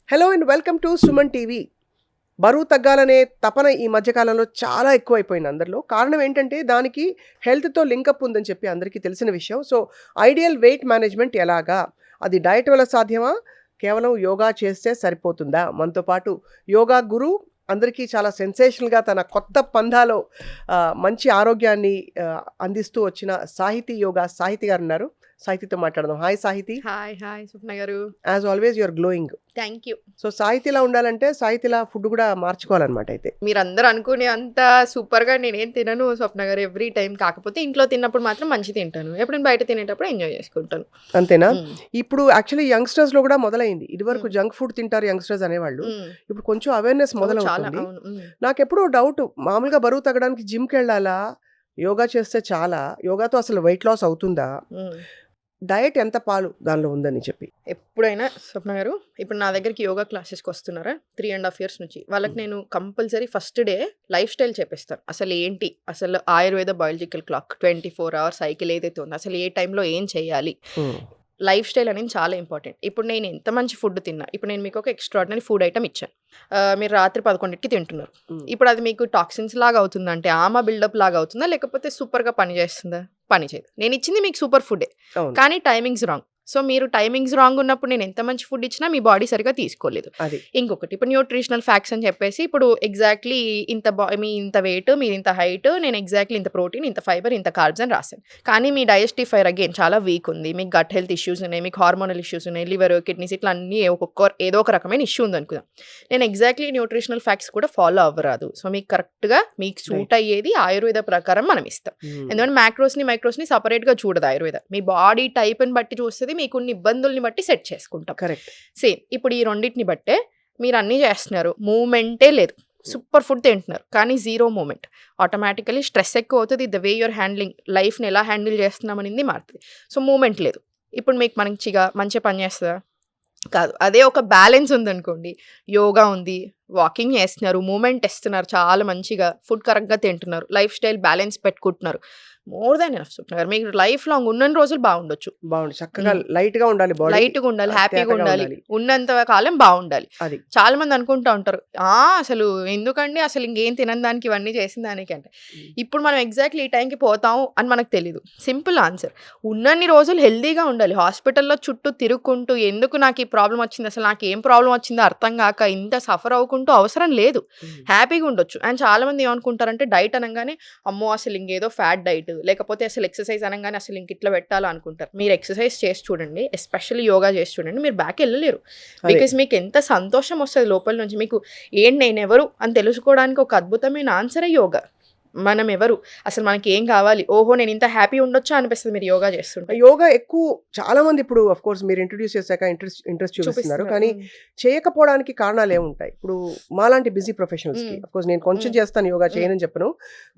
Hello and welcome to Suman TV. బరువు తగ్గాలనే తపన ఈ మధ్యకాలంలో చాలా ఎక్కువైపోయింది అందరిలో. కారణం ఏంటంటే దానికి హెల్త్‌తో లింకప్ ఉందని చెప్పి అందరికీ తెలిసిన విషయం. సో, ఐడియల్ వెయిట్ మేనేజ్‌మెంట్ ఎలాగా? అది డయట్ వల్ల సాధ్యమా? కేవలం యోగా చేస్తే సరిపోతుందా? మనతో పాటు యోగా గురు అందరికీ చాలా సెన్సేషనల్‌గా తన కొత్త పంథాలో మంచి ఆరోగ్యాన్ని అందిస్తూ వచ్చిన సాహితీ గారున్నారు. సాహితీతో మాట్లాడదాం. హాయ్ సాహితీ. హాయ్ స్వప్న గారు. As always you are glowing. Thank you. So సాహితీలా ఉండాలంటే సాహితీలా ఫుడ్ కూడా మార్చుకోవాలన్నమాట అయితే. మీరందరూ అనుకునే అంత సూపర్గా నేనేం తినను స్వప్న గారు ఎవ్రీ టైం. కాకపోతే ఇంట్లో తిన్నప్పుడు మాత్రం మంచి తింటాను, ఎప్పుడైనా బయట తినేటప్పుడు ఎంజాయ్ చేసుకుంటాను. అంతేనా? ఇప్పుడు యాక్చువల్లీ యంగ్స్టర్స్ లో కూడా మొదలైంది. ఇదివరకు జంక్ ఫుడ్ తింటారు యంగ్స్టర్స్ అనేవాళ్ళు. ఇప్పుడు కొంచెం అవేర్నెస్ మొదలవుతుంది. నాకు ఎప్పుడూ డౌట్, మామూలుగా బరువు తగ్గడానికి జిమ్కి వెళ్ళాలా, యోగా చేస్తే చాలా, యోగాతో అసలు వెయిట్ లాస్ అవుతుందా, డయట్ ఎంత పాలు దానిలో ఉందని చెప్పి. ఎప్పుడైనా స్వప్న గారు ఇప్పుడు నా దగ్గరికి యోగా క్లాసెస్కి వస్తున్నారా 3.5 years నుంచి, వాళ్ళకి నేను compulsory first day lifestyle చెప్పిస్తాను. అసలు ఏంటి, అసలు Ayurveda biological clock 24 hours cycle ఏదైతే ఉందో అసలు ఏ టైంలో ఏం చేయాలి, లైఫ్ స్టైల్ అనేది చాలా ఇంపార్టెంట్. ఇప్పుడు నేను ఎంత మంచి ఫుడ్ తిన్నా, ఇప్పుడు నేను మీకు ఒక ఎక్స్ట్రాడినరీ ఫుడ్ ఐటమ్ ఇచ్చాను, మీరు రాత్రి 11కి తింటున్నారు. ఇప్పుడు అది మీకు టాక్సిన్స్ లాగా అవుతుందా, అంటే ఆమా బిల్డప్ లాగా అవుతుందా, లేకపోతే సూపర్గా పని చేస్తుందా? పని చేయదు. నేను ఇచ్చింది మీకు సూపర్ ఫుడే, కానీ టైమింగ్స్ రాంగ్. సో మీరు టైమింగ్స్ రాంగ్ ఉన్నప్పుడు నేను ఎంత మంచి ఫుడ్ ఇచ్చినా మీ బాడీ సరిగా తీసుకోలేదు. ఇంకొకటి, ఇప్పుడు న్యూట్రిషనల్ ఫ్యాక్ట్స్ అని చెప్పేసి ఇప్పుడు ఎగ్జాక్ట్లీ మీ ఇంత వెయిట్, మీరు ఇంత హైట్, నేను ఎగ్జాక్ట్లీ ఇంత ప్రోటీన్, ఇంత ఫైబర్, ఇంత కార్బ్స్ అని రాశాను. కానీ మీ డైజెస్టివ్ ఫైర్ అగైన్ చాలా వీక్ ఉంది, మీకు గట్ హెల్త్ ఇష్యూస్ ఉన్నాయి, మీకు హార్మోనల్ ఇష్యూస్ ఉన్నాయి, లివర్, కిడ్నీస్, ఇట్లా అన్నీ ఏదో ఒక రకమైన ఇష్యూ ఉంది అనుకుందాం. నేను ఎగ్జాక్ట్లీ న్యూట్రిషనల్ ఫ్యాక్ట్స్ కూడా ఫాలో అవ్వరాదు. సో మీకు కరెక్ట్గా మీకు సూట్ అయ్యేది ఆయుర్వేద ప్రకారం మనం ఇస్తాం. ఎందుకంటే మైక్రోస్ని సపరేట్గా చూడదు ఆయుర్వేద, మీ బాడీ టైప్ని బట్టి చూస్తుంది, మీకున్న ఇబ్బందుల్ని బట్టి సెట్ చేసుకుంటాం. కరెక్ట్. సేమ్ ఇప్పుడు ఈ రెండింటిని బట్టే మీరు అన్నీ చేస్తున్నారు, మూమెంటే లేదు, సూపర్ ఫుడ్ తింటున్నారు కానీ జీరో మూమెంట్, ఆటోమేటికలీ స్ట్రెస్ ఎక్కువ అవుతుంది. ద వే యూర్ హ్యాండ్లింగ్ లైఫ్ని ఎలా హ్యాండిల్ చేస్తున్నాం అనేది మారుతుంది. సో మూమెంట్ లేదు, ఇప్పుడు మీకు మంచిగా పని చేస్తుందా? కాదు. అదే ఒక బ్యాలెన్స్ ఉందనుకోండి, యోగా ఉంది, వాకింగ్ చేస్తున్నారు, మూమెంట్ ఇస్తున్నారు, చాలా మంచిగా ఫుడ్ కరెక్ట్గా తింటున్నారు, లైఫ్ స్టైల్ బ్యాలెన్స్ పెట్టుకుంటున్నారు, మోర్ దాన్ ఎనఫ్ సూపర్. మీకు లైఫ్ లాంగ్ ఉన్న రోజులు బాగుండొచ్చు, చక్కగా లైట్గా ఉండాలి, లైట్గా ఉండాలి, హ్యాపీగా ఉండాలి, ఉన్నంత కాలం బాగుండాలి. చాలా మంది అనుకుంటా ఉంటారు, అసలు ఎందుకండి అసలు ఇంకేం తినని దానికి ఇవన్నీ చేసిన దానికి అంటే. ఇప్పుడు మనం ఎగ్జాక్ట్లీ ఈ టైంకి పోతాం అని మనకు తెలీదు. సింపుల్ ఆన్సర్, ఉన్నన్ని రోజులు హెల్దీగా ఉండాలి. హాస్పిటల్లో చుట్టూ తిరుగుకుంటూ ఎందుకు నాకు ఈ ప్రాబ్లం వచ్చింది, అసలు నాకు ఏం ప్రాబ్లం వచ్చిందో అర్థం కాక ఇంత సఫర్ అవ్వకుంటూ అవసరం లేదు, హ్యాపీగా ఉండొచ్చు. అండ్ చాలా మంది ఏమనుకుంటారంటే డైట్ అనగానే అమ్మో అసలు ఇంకేదో ఫ్యాట్ డైట్, లేకపోతే అసలు ఎక్సర్సైజ్ అనగానే అసలు ఇంక ఇట్లా పెట్టాలో అనుకుంటారు. మీరు ఎక్సర్సైజ్ చేసి చూడండి, ఎస్పెషల్లీ యోగా చేసి చూడండి, మీరు బ్యాక్ వెళ్ళలేరు. బికాస్ మీకు ఎంత సంతోషం వస్తుంది లోపల నుంచి. మీకు నేను ఎవరు అని తెలుసుకోవడానికి ఒక అద్భుతమైన ఆన్సరే యోగా. మనం ఎవరు, అసలు మనకి ఏం కావాలి, ఓహో నేను ఇంత హ్యాపీ ఉండొచ్చా అనిపిస్తుంది మీరు యోగా చేస్తుంటే. యోగా ఎక్కువ చాలా మంది ఇప్పుడు అఫ్ కోర్స్ మీరు ఇంట్రడ్యూస్ చేశాక ఇంట్రెస్ట్ చూపిస్తున్నారు, కానీ చేయకపోవడానికి కారణాలు ఏముంటాయి? ఇప్పుడు మాలాంటి బిజీ ప్రొఫెషనల్స్కి అఫ్ కోర్స్ నేను కొంచెం చేస్తాను, యోగా చేయనని చెప్పను,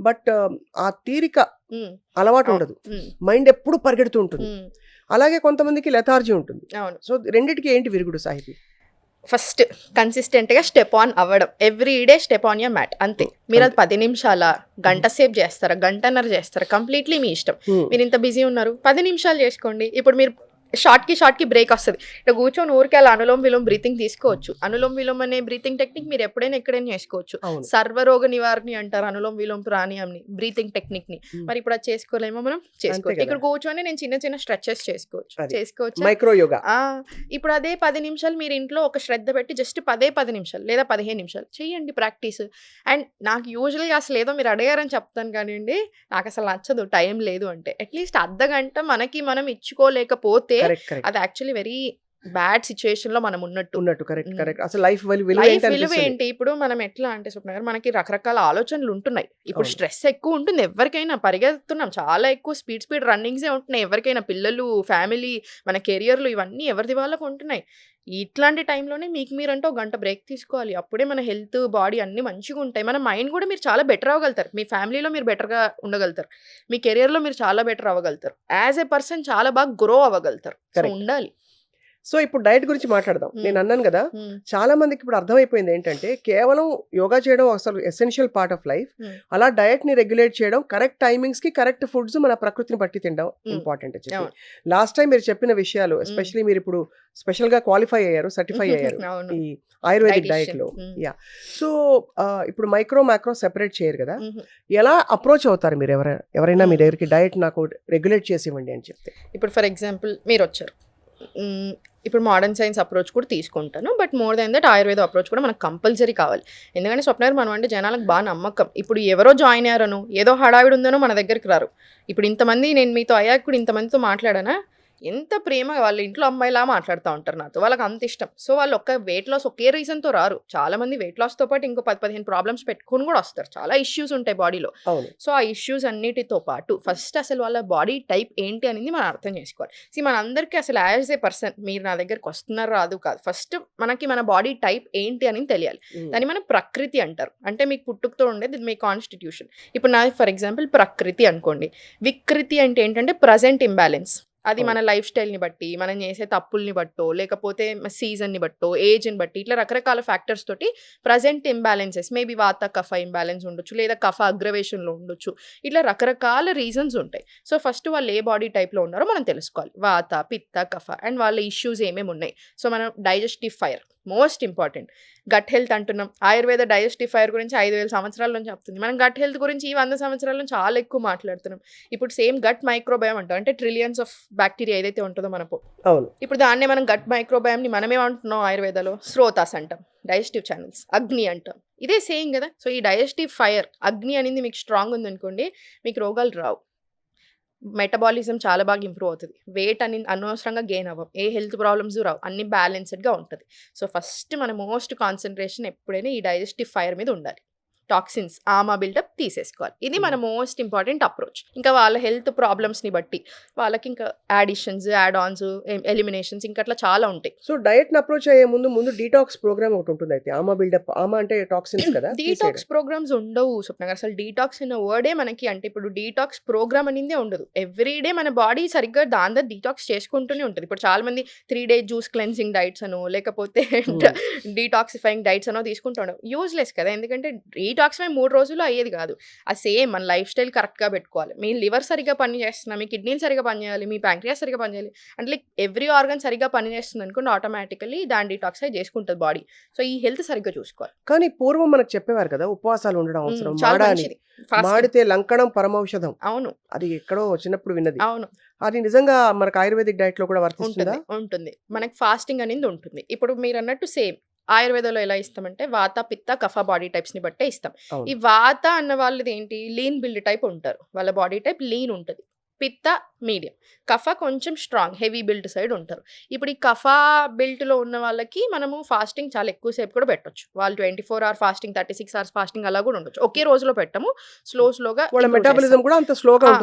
బట్ ఆ తీరిక అలవాటు ఉండదు, మైండ్ ఎప్పుడు పరిగెడుతూ ఉంటుంది. అలాగే కొంతమందికి లెథార్జీ ఉంటుంది. సో రెండిటికి ఏంటి విరుగుడు సాహితీ? ఫస్ట్ కన్సిస్టెంట్గా స్టెప్ ఆన్ అవ్వడం, every day step on your mat, అంతే. మీరు అది 10 నిమిషాల, గంట సేపు చేస్తారా, గంటన్నర చేస్తారా, కంప్లీట్లీ మీ ఇష్టం. మీరు ఇంత బిజీ ఉన్నారు 10 నిమిషాలు చేసుకోండి. ఇప్పుడు మీరు షార్ట్కి బ్రేక్ వస్తుంది, ఇట్లా కూర్చొని ఊరికి అలా అనులోమ్ విలోమ్ బ్రీతింగ్ తీసుకోవచ్చు. అనులోమ్ విలోమ్ అనే బ్రీతింగ్ టెక్నిక్ మీరు ఎప్పుడైనా ఎక్కడైనా చేసుకోవచ్చు. సర్వరోగ నివారణ అంటారు అనులోమ్ విలోమ్ ప్రాణాయామని, బ్రీతింగ్ టెక్నిక్ ని. మరి ఇప్పుడు అది చేసుకోలేమో, మనం చేసుకోవచ్చు. ఇక్కడ కూర్చొని నేను చిన్న స్ట్రెచెస్ చేసుకోవచ్చు, మైక్రో యోగా. ఇప్పుడు అదే 10 నిమిషాలు మీరు ఇంట్లో ఒక శ్రద్ధ పెట్టి జస్ట్ 10 నిమిషాలు లేదా 15 నిమిషాలు చేయండి ప్రాక్టీస్. అండ్ నాకు యూజువల్గా అసలు ఏదో మీరు అడిగారని చెప్తాను కానివ్వండి, నాకు అసలు నచ్చదు టైం లేదు అంటే. అట్లీస్ట్ అర్ధగంట మనకి మనం ఇచ్చుకోలేకపోతే అది యాక్చువల్లీ వెరీ బ్యాడ్ సిచ్యుయేషన్ లో మనం ఉన్నట్టు. కరెక్ట్. అసలు లైఫ్ విలువ ఏంటి? ఇప్పుడు మనం ఎట్లా అంటే స్వప్న గారు, మనకి రకరకాల ఆలోచనలు ఉంటున్నాయి. ఇప్పుడు స్ట్రెస్ ఎక్కువ ఉంటుంది ఎవరికైనా, పరిగెత్తున్నాం చాలా ఎక్కువ, స్పీడ్ రన్నింగ్సే ఉంటున్నాయి ఎవరికైనా, పిల్లలు, ఫ్యామిలీ, మన కెరియర్లు, ఇవన్నీ ఎవరిది వాళ్ళకు ఉంటున్నాయి. ఇట్లాంటి టైంలోనే మీకు మీరంటే ఒక గంట బ్రేక్ తీసుకోవాలి. అప్పుడే మన హెల్త్, బాడీ అన్నీ మంచిగా ఉంటాయి. మన మైండ్ కూడా మీరు చాలా బెటర్ అవ్వగలుగుతారు, మీ ఫ్యామిలీలో మీరు బెటర్గా ఉండగలుగుతారు, మీ కెరియర్లో మీరు చాలా బెటర్ అవ్వగలుగుతారు, యాజ్ ఏ పర్సన్ చాలా బాగా గ్రో అవ్వగలుగుతారు. ఉండాలి. సో ఇప్పుడు డైట్ గురించి మాట్లాడదాం. నేను అన్నాను కదా, చాలా మందికి ఇప్పుడు అర్థమైపోయింది ఏంటంటే కేవలం యోగా చేయడం అసలు ఎసెన్షియల్ పార్ట్ ఆఫ్ లైఫ్. అలా డయట్ ని రెగ్యులేట్ చేయడం, కరెక్ట్ టైమింగ్స్ కి కరెక్ట్ ఫుడ్స్ మన ప్రకృతిని బట్టి తినడం ఇంపార్టెంట్ అని చెప్పి లాస్ట్ టైం మీరు చెప్పిన విషయాలు, ఎస్పెషలీ మీరు ఇప్పుడు స్పెషల్ గా క్వాలిఫై అయ్యారు, సర్టిఫై అయ్యారు ఈ ఆయుర్వేదిక్ డైట్ లో. యా, సో ఇప్పుడు మైక్రో మ్యాక్రో సెపరేట్ చేయరు కదా, ఎలా అప్రోచ్ అవుతారు మీరు? ఎవరైనా మీ దగ్గరికి డైట్ నాకు రెగ్యులేట్ చేసి ఇవ్వండి అని చెప్తే? ఇప్పుడు ఫర్ ఎగ్జాంపుల్ మీరు వచ్చారు, ఇప్పుడు మోడర్న్ సైన్స్ అప్రోచ్ కూడా తీసుకుంటాను, but more than that Ayurveda approach కూడా మనకు కంపల్సరీ కావాలి. ఎందుకంటే స్వప్న మనం అంటే జనాలకు బాగా నమ్మకం. ఇప్పుడు ఎవరో జాయిన్ అయ్యారనో, ఏదో హడావిడి ఉందనో మన దగ్గరికి రారు. ఇప్పుడు ఇంతమంది నేను మీతో అయ్యాక కూడా ఇంతమందితో మాట్లాడానా, ఎంత ప్రేమగా వాళ్ళ ఇంట్లో అమ్మాయిలా మాట్లాడుతూ ఉంటారు నాతో, వాళ్ళకి అంత ఇష్టం. సో వాళ్ళు ఒక్క వెయిట్ లాస్ ఒకే రీజన్తో రారు, చాలా మంది వెయిట్ లాస్తో పాటు ఇంకో 10-15 ప్రాబ్లమ్స్ పెట్టుకుని కూడా వస్తారు. చాలా ఇష్యూస్ ఉంటాయి బాడీలో. సో ఆ ఇష్యూస్ అన్నిటితో పాటు ఫస్ట్ అసలు వాళ్ళ బాడీ టైప్ ఏంటి అనేది మనం అర్థం చేసుకోవాలి. మనందరికీ అసలు యాజ్ ఏ పర్సన్ మీరు నా దగ్గరికి వస్తున్నారు రాదు కాదు, ఫస్ట్ మనకి మన బాడీ టైప్ ఏంటి అని తెలియాలి. దాన్ని మన ప్రకృతి అంటారు. అంటే మీకు పుట్టుకతో ఉండేది మీ కాన్స్టిట్యూషన్. ఇప్పుడు నాది ఫర్ ఎగ్జాంపుల్ ప్రకృతి అనుకోండి. వికృతి అంటే ఏంటంటే ప్రజెంట్ ఇంబ్యాలెన్స్. అది మన లైఫ్ స్టైల్ని బట్టి, మనం చేసే తప్పుల్ని బట్టో, లేకపోతే సీజన్ని బట్టో, ఏజ్ని బట్టి, ఇట్లా రకరకాల ఫ్యాక్టర్స్ తోటి ప్రజెంట్ ఇంబ్యాలెన్సెస్, మేబీ వాత కఫ ఇంబ్యాలెన్స్ ఉండొచ్చు, లేదా కఫ అగ్రవేషన్లో ఉండొచ్చు, ఇట్లా రకరకాల రీజన్స్ ఉంటాయి. సో ఫస్ట్ వాళ్ళు ఏ బాడీ టైప్లో ఉన్నారో మనం తెలుసుకోవాలి. వాత, పిత్త, కఫ అండ్ వాళ్ళ ఇష్యూస్ ఏమేమి ఉన్నాయి. సో మనం digestive fire most important. Gut health అంటున్నాం, ఆయుర్వేద డైజెస్టివ్ ఫైర్ గురించి 5,000 సంవత్సరాల నుంచి చెప్తుంది. మనం గట్ హెల్త్ గురించి ఈ 100 సంవత్సరాల నుంచి చాలా ఎక్కువ మాట్లాడుతున్నాం. ఇప్పుడు సేమ్ గట్ మైక్రోబయామ్ అంటాం, అంటే ట్రిలియన్స్ ఆఫ్ బ్యాక్టీరియా ఏదైతే ఉంటుందో మనకు, ఇప్పుడు దాన్నే మనం గట్ మైక్రోబయామ్ని మనమేమంటున్నాం ఆయుర్వేదలో శ్రోతాస్ అంటాం, డైజెస్టివ్ ఛానల్స్, అగ్ని అంటాం. ఇదే సేమ్ కదా. సో ఈ డైజెస్టివ్ ఫైర్ అగ్ని అనేది మీకు స్ట్రాంగ్ ఉందనుకోండి, మీకు రోగాలు రావు, మెటబాలిజం చాలా బాగా ఇంప్రూవ్ అవుతుంది, వెయిట్ అని అనవసరంగా గెయిన్ అవ్వం, ఏ హెల్త్ ప్రాబ్లమ్స్ రావు, అన్ని బ్యాలెన్స్డ్గా ఉంటుంది. సో ఫస్ట్ మన మోస్ట్ కాన్సన్ట్రేషన్ ఎప్పుడైనా ఈ డైజెస్టివ్ ఫైర్ మీద ఉండాలి. టాక్సిన్స్, ఆమా బిల్డప్ తీసేసుకోవాలి. ఇది మన మోస్ట్ ఇంపార్టెంట్ అప్రోచ్. ఇంకా వాళ్ళ హెల్త్ ప్రాబ్లమ్స్ని బట్టి వాళ్ళకి ఇంకా యాడిషన్స్, యాడ్ ఆన్స్, ఎలిమినేషన్స్ ఇంకా అట్లా చాలా ఉంటాయి. సో డయట్ని అప్రోచ్ అయ్యే ముందు డీటాక్స్ ప్రోగ్రామ్ ఒకటి ఉంటుంది. అయితే ఆమా బిల్డప్, ఆమా అంటే టాక్సిన్స్ కదా, డీటాక్స్ ప్రోగ్రామ్స్ ఉండవు స్వప్న గారు. అసలు డీటాక్స్ అన్న వర్డే మనకి, అంటే ఇప్పుడు డీటాక్స్ ప్రోగ్రామ్ అనేది ఉండదు. ఎవ్రీడే మన బాడీ సరిగ్గా దాని డీటాక్స్ చేసుకుంటూనే ఉంటుంది. ఇప్పుడు చాలా మంది 3 days జ్యూస్ క్లెన్సింగ్ డైట్స్ అనో, లేకపోతే డీటాక్సిఫైయింగ్ డైట్స్ అనో తీసుకుంటాం. యూజ్లెస్ కదా, ఎందుకంటే డీటాక్స్ 3 రోజుల్లో అయ్యేది కాదు. ఆ సేమ్ మన లైఫ్ స్టైల్ కరెక్ట్గా పెట్టుకోవాలి. మీ లివర్ సరిగ్గా పనిచేస్తున్నా, మీ కిడ్నీలు సరిగ్గా పనిచేయాలి, మీ ప్యాంక్రియాస్ సరిగ్గా పనిచేయాలి, అంటే ఎవ్రీ ఆర్గన్ సరిగ్గా పనిచేస్తుంది అనుకోండి, ఆటోమేటికల్లీ దాని డీటాక్సైజ్ చేసుకుంటుంది బాడీ. సో ఈ హెల్త్ సరిగ్గా చూసుకోవాలి. కానీ పూర్వం మనకు చెప్పేవారు కదా, ఉపవాసాలు ఉండడం అవసరం, మాడితే లంకణం పరమౌషధం. అవును, అది ఎక్కడో చిన్నప్పుడు విన్నది. అవును, అది నిజంగా మనకు ఆయుర్వేదిక్ డైట్ లో కూడా వర్తిస్తుందా? ఉంటుంది. మనకి ఫాస్టింగ్ అనేది ఉంటుంది. ఇప్పుడు మీరు అన్నట్టు సేమ్ ఆయుర్వేదంలో ఎలా ఇస్తామంటే వాత, పిత్త, కఫ బాడీ టైప్స్ని బట్టే ఇస్తాం. ఈ వాత అన్న వాళ్ళది ఏంటి, లీన్ బిల్డ్ టైప్ ఉంటారు, వాళ్ళ బాడీ టైప్ లీన్ ఉంటుంది. పిత్త మీడియం, కఫ కొంచెం స్ట్రాంగ్ హెవీ బిల్ట్ సైడ్ ఉంటారు. ఇప్పుడు ఈ కఫ బిల్ట్లో ఉన్న వాళ్ళకి మనము ఫాస్టింగ్ చాలా ఎక్కువసేపు కూడా పెట్టొచ్చు. వాళ్ళు 24 hour ఫాస్టింగ్, 36 hours ఫాస్టింగ్ అలా కూడా ఉండొచ్చు. ఒకే రోజులో పెట్టము, స్లోగా మెటాబాలిజం కూడా అంత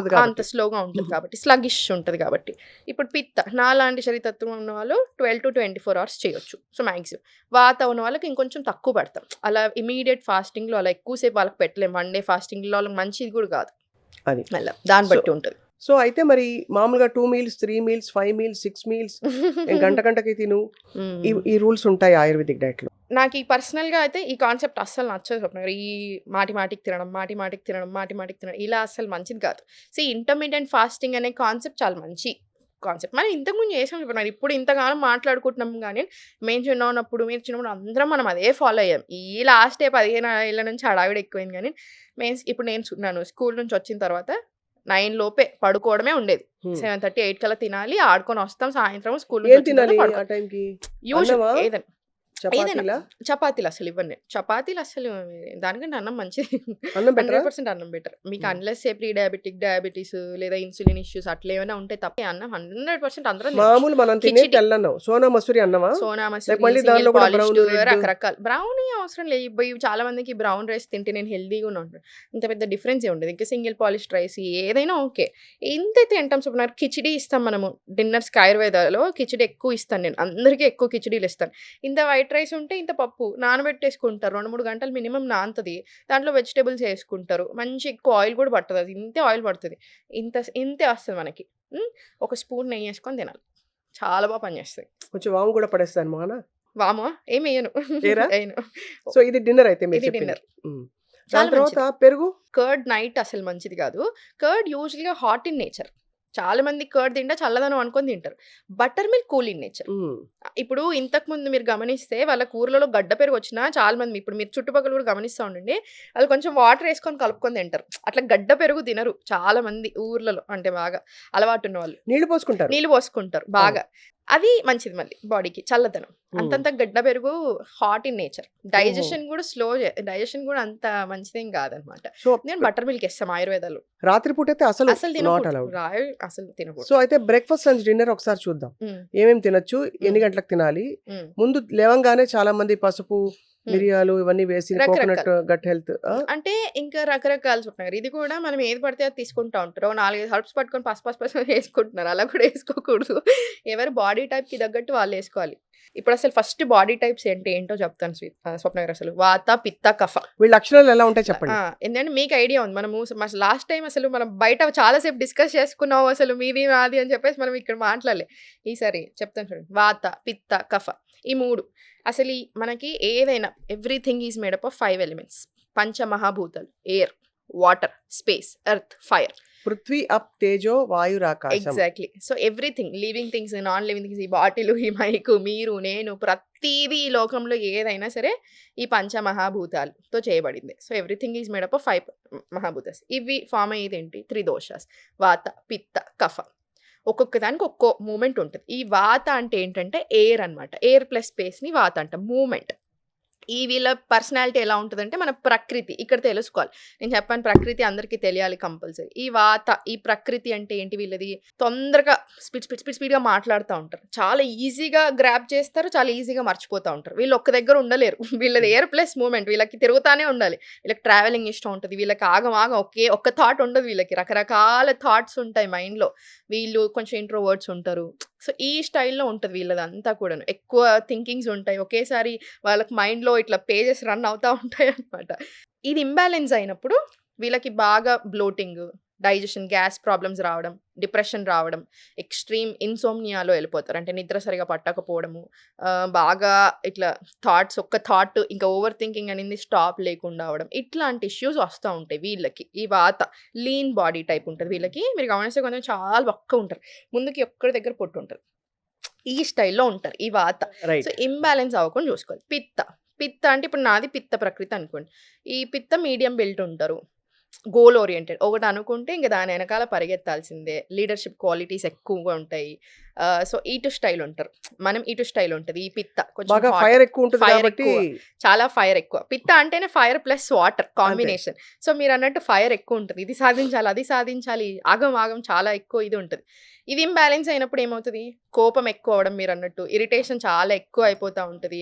స్లోగా ఉంటుంది కాబట్టి స్లగిష్ ఉంటుంది కాబట్టి. ఇప్పుడు పిత్త నాలాంటి శరీరతత్వం ఉన్న వాళ్ళు 12 to 24 hours చేయొచ్చు. So maximum. వాత ఉన్న వాళ్ళకి ఇంకొంచెం తక్కువ పెడతాం. అలా ఇమీడియట్ ఫాస్టింగ్లో అలా ఎక్కువసేపు వాళ్ళకి పెట్టలేము. 1 day ఫాస్టింగ్లో వాళ్ళకి మంచిది కూడా కాదు, అది అలా దాన్ని బట్టి ఉంటుంది. సో అయితే మరి మామూలుగా 2 meals, 3 meals, 5 meals, 6 meals గంటకి తిను, ఈ రూల్స్ ఉంటాయి ఆయుర్వేదిక్ డైట్ లో. నాకు ఈ పర్సనల్గా అయితే ఈ కాన్సెప్ట్ అస్సలు నచ్చదు స్వప్న. ఈ మాటికి తినడం ఇలా అస్సలు మంచిది కాదు. ఇంటర్మీడియట్ ఫాస్టింగ్ అనే కాన్సెప్ట్ చాలా మంచి కాన్సెప్ట్. మనం ఇంతకుముందు చేసాం చెప్పినారు, ఇప్పుడు ఇంతగానో మాట్లాడుకుంటున్నాం. కానీ మీరు చిన్నప్పుడు అందరం మనం అదే ఫాలో అయ్యాం. ఈ లాస్ట్ 15 ఏళ్ళ నుంచి హడావిడి ఎక్కువైంది. కానీ ఇప్పుడు నేను స్కూల్ నుంచి వచ్చిన తర్వాత 9 లోపే పడుకోవడమే ఉండేది. 7:30, 8 కల్లా తినాలి, ఆడుకొని వస్తాం, సాయంత్రం స్కూల్ చపాతీలు అసలు ఇవ్వండి. చపాతీలు అసలు దానికంటే అన్నం మంచిది, 100% అన్నం బెటర్. మీకు అన్లెస్ ప్రీ డయాబెటీస్ లేదా ఇన్సులిన్ ఇష్యూస్ అట్లా ఏమైనా ఉంటే తప్ప అన్నం 100% అందరం సోనా మసూరి రకరకాల బ్రౌన్ అవసరం లేదు. చాలా మందికి బ్రౌన్ రైస్ తింటే నేను హెల్దీగా ఉంటాను, ఇంత పెద్ద డిఫరెన్స్ ఏ ఉండదు. ఇంకా సింగిల్ పాలిష్డ్ రైస్ ఏదైనా ఓకే. ఎంతైతే తింటాం చెప్పినారు. కిచిడి ఇస్తాం మనము డిన్నర్స్కి. ఆయుర్వేదాలో కిచిడి ఎక్కువ ఇస్తాను నేను, అందరికీ ఎక్కువ కిచిడీలు ఇస్తాను. ఇంత వైట్ రైస్ ఉంటే ఇంత పప్పు నానబెట్టేసుకుంటారు, 2-3 గంటలు మినిమం నానుతుంది. దాంట్లో వెజిటేబుల్స్ వేసుకుంటారు, మంచి ఎక్కువ ఆయిల్ కూడా పడుతుంది. అది ఇంతే ఆయిల్ పడుతుంది, ఇంతే వస్తుంది మనకి. ఒక స్పూన్ నెయ్యి వేసుకొని తినాలి, చాలా బాగా పనిచేస్తుంది. కొంచెం వాము కూడా పడేస్తాను మొహన. వామా ఏమేయను. ఏరా? ఎయను. సో ఇది డిన్నర్ అయితే మీరు ఇది చెప్పింది. డిన్నర్. హ్మ్. చాలా దాని తర్వాత మంచిది. పెరుగు? కర్డ్ నైట్ అసలు మంచిది కాదు. కర్డ్ యూజువల్‌గా హాట్ ఇన్ నేచర్. చాలా మంది కర్డ్ తింటే చల్లదనం అనుకోని తింటారు. Butter milk cool in nature. హ్మ్. ఇప్పుడు ఇంతకుముందు మీరు గమనిస్తే వాళ్ళ కూరలలో గడ్డ పెరుగు వచ్చినా చాలా మంది ఇప్పుడు మీరు చుట్టుపక్కల కూడా గమనిస్తా ఉండండి. వాళ్ళు కొంచెం వాటర్ ఏసుకొని కలుపుకొని తింటారు. అట్లా గడ్డ పెరుగు తినరు చాలా మంది ఊర్లలో అంటే బాగా అలవాటున్న వాళ్ళు. నీళ్లు పోసుకుంటారు. నీళ్ళు పోసుకుంటారు బాగా. అది మంచిది మళ్ళీ బాడీకి చల్లదనం. అంతంత గడ్డ పెరుగు హాట్ ఇన్ నేచర్. డైజెషన్ కూడా డైజెషన్ కూడా అంత మంచిదేం కాదనమాట. సో నేను బటర్ మిల్క్ ఇస్తాం ఆయుర్వేదాలో. రాత్రిపూట అయితే అసలు అసలు నాట్ తినకూడదు. అలౌడ్. అసలు తినకూడదు. సో అయితే బ్రేక్‌ఫాస్ట్, లంచ్, డిన్నర్ ఒకసారి చూద్దాం. హ్మ్. ఏమేమి తినొచ్చు? ఎన్ని హ్మ్. గంటలకు తినాలి? హ్మ్. ముందు లేవంగానే చాలా మంది పసుపు, హ్మ్. మిరియాలు ఇవన్నీ వేసి కోకోనట్ రకరకాలు. Gut health. అంటే ఇంకా రకరకాలు చెప్తున్నారు. ఇది కూడా మనం ఏది పడితే అది తీసుకుంటా ఉంటారు. ఓ 4, 5 హర్బ్స్ పట్టుకొని పసు వేసుకుంటున్నారు. అలా కూడా ఏసుకోకూడదు. ఎవరి బాడీ టైప్‌కి తగ్గట్టు వాళ్ళు ఏసుకోవాలి. ఇప్పుడసలు ఫస్ట్ బాడీ టైప్స్ ఏంటో చెప్తాను స్వప్న గారు అసలు. వాత, పిత్త, కఫ. వీళ్ళ లక్షణాలు ఎలా ఉంటాయి చెప్పండి? ఎందుకంటే మీకు ఐడియా ఉంది. మనము లాస్ట్ టైమ్ అసలు మనం బయట చాలా సేపు డిస్కస్ చేసుకున్నాం. అసలు మీది, నాది అని చెప్పేసి మనం ఇక్కడ మాట్లాడలే. ఈసారి చెప్తాను చూడండి. వాత, పిత్త, కఫ. ఈ 3 అసలు మనకి ఏదైనా everything is made up of 5 elements. పంచమహాభూతాలు. Air, water, space, earth, fire. పృథ్వీ, అప్, తేజో, వాయురాకాశం. Exactly. So everything living things, non living things, ఈ బాటిల్, ఈ మైక్, మీరు, నేను, ప్రతిదీ ఈ లోకంలో ఏదైనా సరే ఈ పంచమహాభూతాలతో చేయబడింది. So everything is made up of 5 మహాభూతాస్. ఇవి ఫామ్ అయ్యేది ఏంటి? 3 దోషాస్. వాత, పిత్త, కఫ. ఒక్కొక్క దానికి ఒక్కో మూమెంట్ ఉంటుంది. ఈ వాత అంటే ఏంటంటే ఎయిర్ అనమాట. ఎయిర్ ప్లస్ స్పేస్‌ని వాత అంటాం. మూమెంట్. ఈ వీళ్ళ పర్సనాలిటీ ఎలా ఉంటదంటే మన ప్రకృతి ఇక్కడ తెలుసుకోవాలి. నేను చెప్పాను ప్రకృతి అందరికీ తెలియాలి కంపల్సరీ. ఈ వాత, ఈ ప్రకృతి అంటే ఏంటి వీళ్ళది? తొందరగా స్పీడ్‌గా మాట్లాడుతా ఉంటారు. చాలా ఈజీగా గ్రాబ్ చేస్తారు. చాలా ఈజీగా మర్చిపోతా ఉంటారు. వీళ్ళు ఒక్క దగ్గర ఉండలేరు. వీళ్ళది ఎయిర్ ప్లస్ మూవ్‌మెంట్. వీళ్ళకి తిరుగుతానే ఉండాలి. వీళ్ళకి ట్రావెలింగ్ ఇష్టం ఉంటది. వీళ్ళకి ఆగం ఒక్క థాట్ ఉండదు వీళ్ళకి. రకరకాల థాట్స్ ఉంటాయి మైండ్‌లో. వీళ్ళు కొంచెం ఇంట్రోవర్ట్స్ ఉంటారు. సో ఈ స్టైల్‌లో ఉంటది వీళ్ళదంతా కూడాను. ఎక్కువ థింకింగ్స్ ఉంటాయి. ఒకేసారి వాళ్ళకి మైండ్‌లో ఇట్లా పేజెస్ రన్ అవుతా ఉంటాయన్నమాట. ఇది ఇంబాలెన్స్ అయినప్పుడు వీళ్ళకి బాగా బ్లోటింగ్, డైజెషన్, గ్యాస్ ప్రాబ్లమ్స్ రావడం, డిప్రెషన్ రావడం, ఎక్స్‌ట్రీమ్ ఇన్సోమ్నియాలో వెళ్ళిపోతారు. అంటే నిద్ర సరిగా పట్టకపోవడము, బాగా ఇట్లా ఒక్క థాట్ ఇంకా ఓవర్ థింకింగ్ అనేది స్టాప్ లేకుండా అవ్వడం. ఇట్లాంటి ఇష్యూస్ వస్తా ఉంటాయి వీళ్ళకి. ఈ వాత లీన్ బాడీ టైప్ ఉంటది వీళ్ళకి. మీరు గమనిస్తే కొంచెం చాలా బక్కగా ఉంటారు. ముందుకి ఒక్కడి దగ్గర పొట్టు ఉంటది. ఈ స్టైల్‌లో ఉంటారు ఈ వాత. So right. ఇంబాలెన్స్ అవ్వకుండా చూసుకోవాలి. పిత్త అంటే ఇప్పుడు నాది పిత్త ప్రకృతి అనుకోండి. ఈ పిత్త మీడియం బిల్ట్ ఉంటారు. Goal oriented. ఒకటి అనుకుంటే ఇంక దాని వెనకాల పరిగెత్తాల్సిందే. లీడర్‌షిప్ క్వాలిటీస్ ఎక్కువగా ఉంటాయి. సో ఇటు స్టైల్ ఉంటారు. మనం ఇటు స్టైల్ ఉంటది. ఈ పిత్త కొంచెం బాగా హాట్. ఫైర్ ఎక్కువ ఉంటుంది ఫైర్ కాబట్టి ఎక్కువ. చాలా ఫైర్ ఎక్కువ. పిత్త అంటేనే fire plus water combination. So మీరన్నట్టు ఫైర్ ఎక్కువ ఉంటది. ఇది సాధించాలి, అది సాధించాలి. ఆగం చాలా ఎక్కువ ఇది ఉంటది. ఇది ఇంబాలెన్స్ అయినప్పుడు ఏమవుతది? కోపం ఎక్కువ అవ్వడం మీరన్నట్టు. ఇరిటేషన్ చాలా ఎక్కువ అయిపోతా ఉంటది.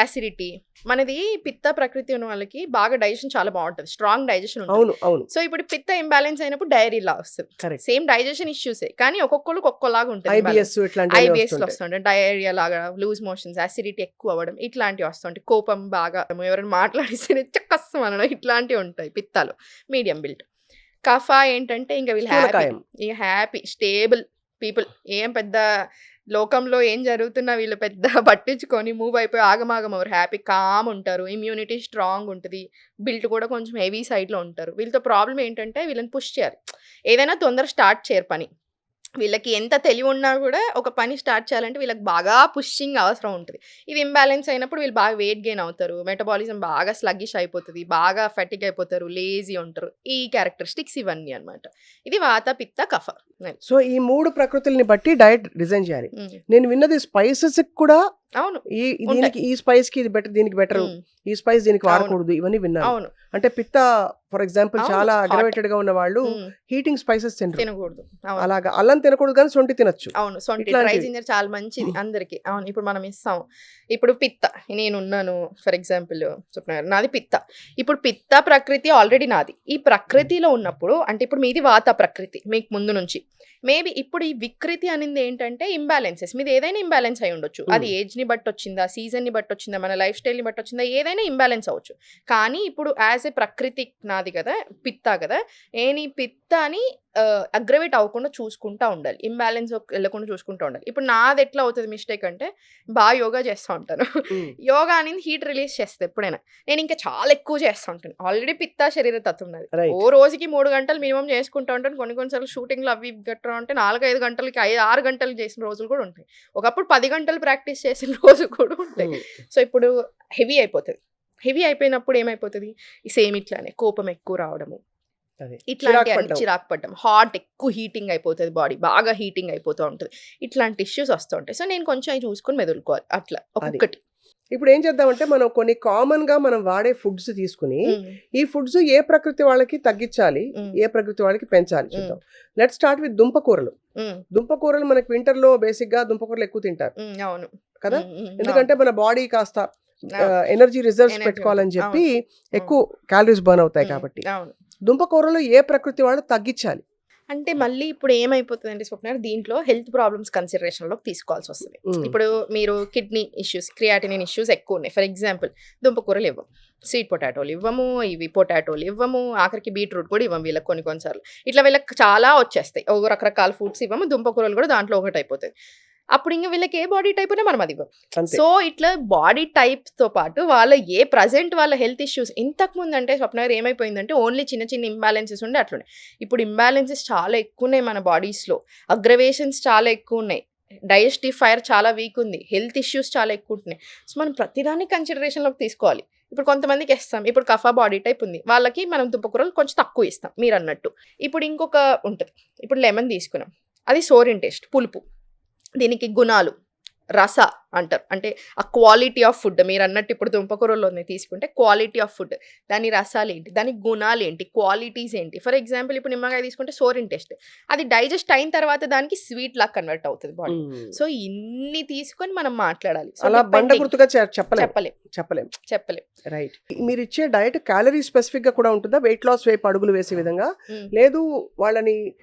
అసిడిటీ. మనది పిత్త ప్రకృతి ఉన్న వాళ్ళకి బాగా డైజెషన్ చాలా బావుంటది. స్ట్రాంగ్ డైజెషన్ ఉంటది. అవును. సో ఇప్పుడు పిత్త ఇంబాలెన్స్ అయినప్పుడు డయేరియా వస్తది. కరెక్ట్. సేమ్ డైజెషన్ ఇష్యూసే. కానీ ఒక్కొక్కళ్ళకి ఒక్కోలాగా ఉంటది ఇంబాలెన్స్. ఐబిఎస్ ఇట్లాంటివన్నీ ఐబిఎస్‌లో వస్తుంటాయి. వస్తుంటాయి. డయేరియా లాగా, లూజ్ మోషన్స్, అసిడిటీ ఎక్కువ అవ్వడం ఇట్లాంటివి వస్తుంటాయి. కోపం బాగా ఎవరైనా మాట్లాడిస్తేనే చక్కస్సం అనడం ఇట్లాంటివి ఉంటాయి పిత్తాలో. Medium built. కఫ ఏంటంటే ఇంక వీళ్ళు స్థూలకాయం. Happy, stable people. ఏం పెద్ద లోకంలో ఏం జరుగుతున్నా వీళ్ళు పెద్ద పట్టించుకొని మూవ్ అయిపోయి ఆగమాగం అవ్వరు. హ్యాపీ కామ్ ఉంటారు. ఇమ్యూనిటీ స్ట్రాంగ్ ఉంటది. బిల్ట్ కూడా కొంచెం హెవీ సైడ్‌లో ఉంటారు. వీళ్ళతో ప్రాబ్లమ్ ఏంటంటే వీళ్ళని పుష్ చేయాలి. ఏదైనా తొందర స్టార్ట్ చేయరు పని. వీళ్ళకి ఎంత తెలివి ఉన్నా కూడా ఒక పని స్టార్ట్ చేయాలంటే వీళ్ళకి బాగా పుషింగ్ అవసరం ఉంటది. ఇది ఇంబాలెన్స్ అయినప్పుడు వీళ్ళు బాగా వెయిట్ గెయిన్ అవుతారు. మెటబాలిజం బాగా స్లగ్గిష్ అయిపోతది. బాగా ఫటిగ్ అయిపోతారు. లేజీ ఉంటారు. ఈ క్యారెక్టరిస్టిక్స్ ఇవన్నీ అన్నమాట. ఇది వాత, పిత్త, కఫ. సో ఈ 3 ప్రకృతుల్ని బట్టి డయట్ డిజైన్ చేయాలి. నేను విన్నది స్పైసెస్‌కి కూడా అవును. దీనికి ఈ స్పైస్‌కి ఇది బెటర్, దీనికి బెటర్, ఈ స్పైస్ దీనికి అవును. వాడకూడదు ఇవన్నీ విన్నాను. అవును. అంటే పిత్త ఫర్ ఎగ్జాంపుల్ అవును. చాలా హాట్. అగ్రవేటెడ్‌గా ఉన్న వాళ్ళు హీటింగ్ స్పైసెస్ తినరు. తినకూడదు. అవును. అలాగా అల్లం తినకూడదు కానీ సొంటి తినొచ్చు. అవును. సొంటి డ్రై ఇట్లాంటివి. జింజర్ చాలా మంచిది అందరికి. అవును. ఇప్పుడు మనం ఇస్తాం. ఇప్పుడు పిత్త నేనున్నాను ఫర్ ఎగ్జాంపుల్ చెప్తున్నారు. నాది పిత్త. ఇప్పుడు పిత్త ప్రకృతి ఆల్రెడీ నాది. ఈ ప్రకృతిలో ఉన్నప్పుడు అంటే ఇప్పుడు మీది వాత ప్రకృతి మీకు ముందు నుంచి. మేబీ ఇప్పుడు ఈ వికృతి అనేది ఏంటంటే ఇంబాలెన్సెస్. మీది ఏదైనా ఇంబాలెన్స్ అయి ఉండొచ్చు. అది ఏజ్‌ని బట్టి వచ్చిందా, సీజన్‌ని బట్టి వచ్చిందా, మన లైఫ్ స్టైల్‌ని బట్టి వచ్చిందా, ఏదైనా ఇంబాలెన్స్ అవ్వచ్చు. కానీ ఇప్పుడు యాజ్ ఎ ప్రకృతి నాది కదా, పిత్త కదా. నేను ఈ పిత్తని అగ్రవేట్ అవ్వకుండా చూసుకుంటా ఉండాలి. ఇంబాలెన్స్ వెళ్ళకుండా చూసుకుంటా ఉండాలి. ఇప్పుడు నాది ఎట్లా అవుతది మిస్టేక్ అంటే, బాగా యోగా చేస్తా ఉంటాను. హ్మ్. యోగా అనేది హీట్ రిలీజ్ చేస్తది ఎప్పుడైనా. నేను ఇంకా చాలా ఎక్కువ చేస్తా ఉంటాను. ఆల్రెడీ పిత్త శరీర తత్వం నాది. రైట్. ఓ రోజుకి 3 గంటలు మినిమమ్ చేసుకుంటా ఉంటాను. కొన్ని సార్లు షూటింగ్‌లు అవి ఇవి గట్రా ఉంటే 4, 5 గంటలకి 6 గంటలు చేసిన రోజులు కూడా ఉంటాయి. ఒకప్పుడు 10 గంటలు ప్రాక్టీస్ చేసిన రోజులు కూడా ఉంటాయి. హ్మ్. సో, ఇప్పుడు హెవీ అయిపోతది. హెవీ అయిపోయినప్పుడు ఏమైపోతది? ఈ సేమ్ ఇట్లానే కోపం ఎక్కువ రావడము. అదే. ఇట్లాంటి చిరాకు అన్ని పడ్డం. చిరాకు పడ్డం. హాట్ ఎక్కువ హీటింగ్ అయిపోతది బాడీ. బాగా హీటింగ్ అయిపోతూ ఉంటది. ఇట్లాంటి ఇష్యూస్ వస్తూ ఉంటాయి. సో, నేను కొంచెం అయి చూసుకొని మెదులుకోవాలి. అట్లా అది. ఒక్కొక్కటి. ఇప్పుడు ఏం చేద్దామంటే మనం కొన్ని కామన్‌గా మనం వాడే ఫుడ్స్ తీసుకొని, హ్మ్. ఈ ఫుడ్స్ ఏ ప్రకృతి వాళ్ళకి తగ్గించాలి, హ్మ్. ఏ ప్రకృతి వాళ్ళకి పెంచాలి హ్మ్. చూద్దాం. లెట్స్ స్టార్ట్ విత్ దుంపకూరలు. హ్మ్. దుంపకూరలు మనకి వింటర్‌లో బేసిక్‌గా దుంపకూరలు ఎక్కువ తింటారు హ్మ్. అవును. కదా! హ్మ్. హ్మ్. అవును. ఎందుకంటే మన బాడీ కాస్త అవును. ఎనర్జీ రిజర్వ్స్ ఎనర్జీ పెట్టుకోవాలని ఉంటుంది. చెప్పి అవును. అవును. ఎక్కువ క్యాలరీస్ బర్న్ అవుతాయి హ్మ్. కాబట్టి. అవును. దుంపకూరలు ఏ ప్రకృతి వాళ్ళు తగ్గించాలి? అంటే మళ్ళీ ఇప్పుడు ఏమైపోతదంటే స్వప్న దీంట్లో హెల్త్ ప్రాబ్లమ్స్ కన్సిడరేషన్‌లోకి తీసుకోవాల్సొస్తది. హ్మ్. ఇప్పుడు మీరు కిడ్నీ ఇష్యూస్, క్రియాటినిన్ ఇష్యూస్ ఎక్కువున్నాయి. ఫర్ ఎగ్జాంపుల్ దుంపకూరలు ఇవ్వం. స్వీట్ పొటాటోలు ఇవ్వము, ఇవి పొటాటోలు ఇవ్వము, ఆఖరికి బీట్రూట్ కూడా ఇవ్వము వీళ్ళకి కొన్ని సార్లు. ఇట్లా వీళ్ళకి చాలా వచ్చేస్తాయి. ఓ రకరకాల ఫుడ్స్ ఇవ్వము. దుంపకూరలు కూడా దాంట్లో ఒకటయిపోతది. అప్పుడు ఇంక వీళ్ళకి ఏ బాడీ టైప్ ఉన్నా మనం అది ఇవ్వం. అంతే. సో, ఇట్లా బాడీ టైప్‌తో పాటు వాళ్ళ ప్రెజెంట్ వాళ్ళ హెల్త్ ఇష్యూస్ ఇంతకుముందంటే స్వప్న గారు ఏమైపోయిందంటే ఓన్లీ చిన్న చిన్న ఇంబాలెన్సెస్ ఉండే అట్లుండే. ఇప్పుడు ఇంబాలెన్సెస్ చాలా ఎక్కువున్నాయి మన బాడీస్‌లో. అగ్రవేషన్స్ చాలా ఎక్కువున్నాయి. డైజెస్టివ్ ఫైర్ చాలా వీక్ ఉంది. హెల్త్ ఇష్యూస్ చాలా ఎక్కువుంటున్నాయి. సో, మనం ప్రతిదాన్ని కన్సిడరేషన్‌లోకి తీసుకోవాలి. ఇప్పుడు కొంతమందికి ఇస్తాం. ఇప్పుడు కఫా బాడీ టైప్ ఉంది. వాళ్ళకి మనం దుంపకూరలు కొంచెం తక్కువ ఇస్తాం మీరన్నట్టు. ఇప్పుడు ఇంకొక ఉంటది. ఇప్పుడు లెమన్ తీసుకున్నాం. అది సోరిన్ టేస్ట్ పులుపు. దీనికి గుణాలు, రస అంటారు. అంటే ఆ క్వాలిటీ ఆఫ్ ఫుడ్ మీరన్నట్టు ఇప్పుడు దుంపకూరలోనే తీసుకుంటే క్వాలిటీ ఆఫ్ ఫుడ్. దాని రసాలేంటి? దాని గుణాలేంటి? క్వాలిటీస్ ఏంటి? ఫర్ ఎగ్జాంపుల్ ఇప్పుడు నిమ్మకాయ తీసుకుంటే సోరిన్ టేస్ట్. అది డైజెస్ట్ అయిన తర్వాత దానికి స్వీట్ లాగా కన్వర్ట్ అవుతది బాడీ. హ్మ్. సో, ఇన్ని తీసుకొని మనం మాట్లాడాలి. సో, అలా బండ డిపెండింగ్ గుర్తుగా చెప్పలేం. చెప్పలేం. చెప్పలేం. చెప్పలేం. రైట్. మీరిచ్చే డయట్ క్యాలరీ స్పెసిఫిక్‌గా కూడా ఉంటుందా? వెయిట్ లాస్ వైపు అడుగులు వేసే విధంగా? హ్మ్. లేదు వాళ్ళని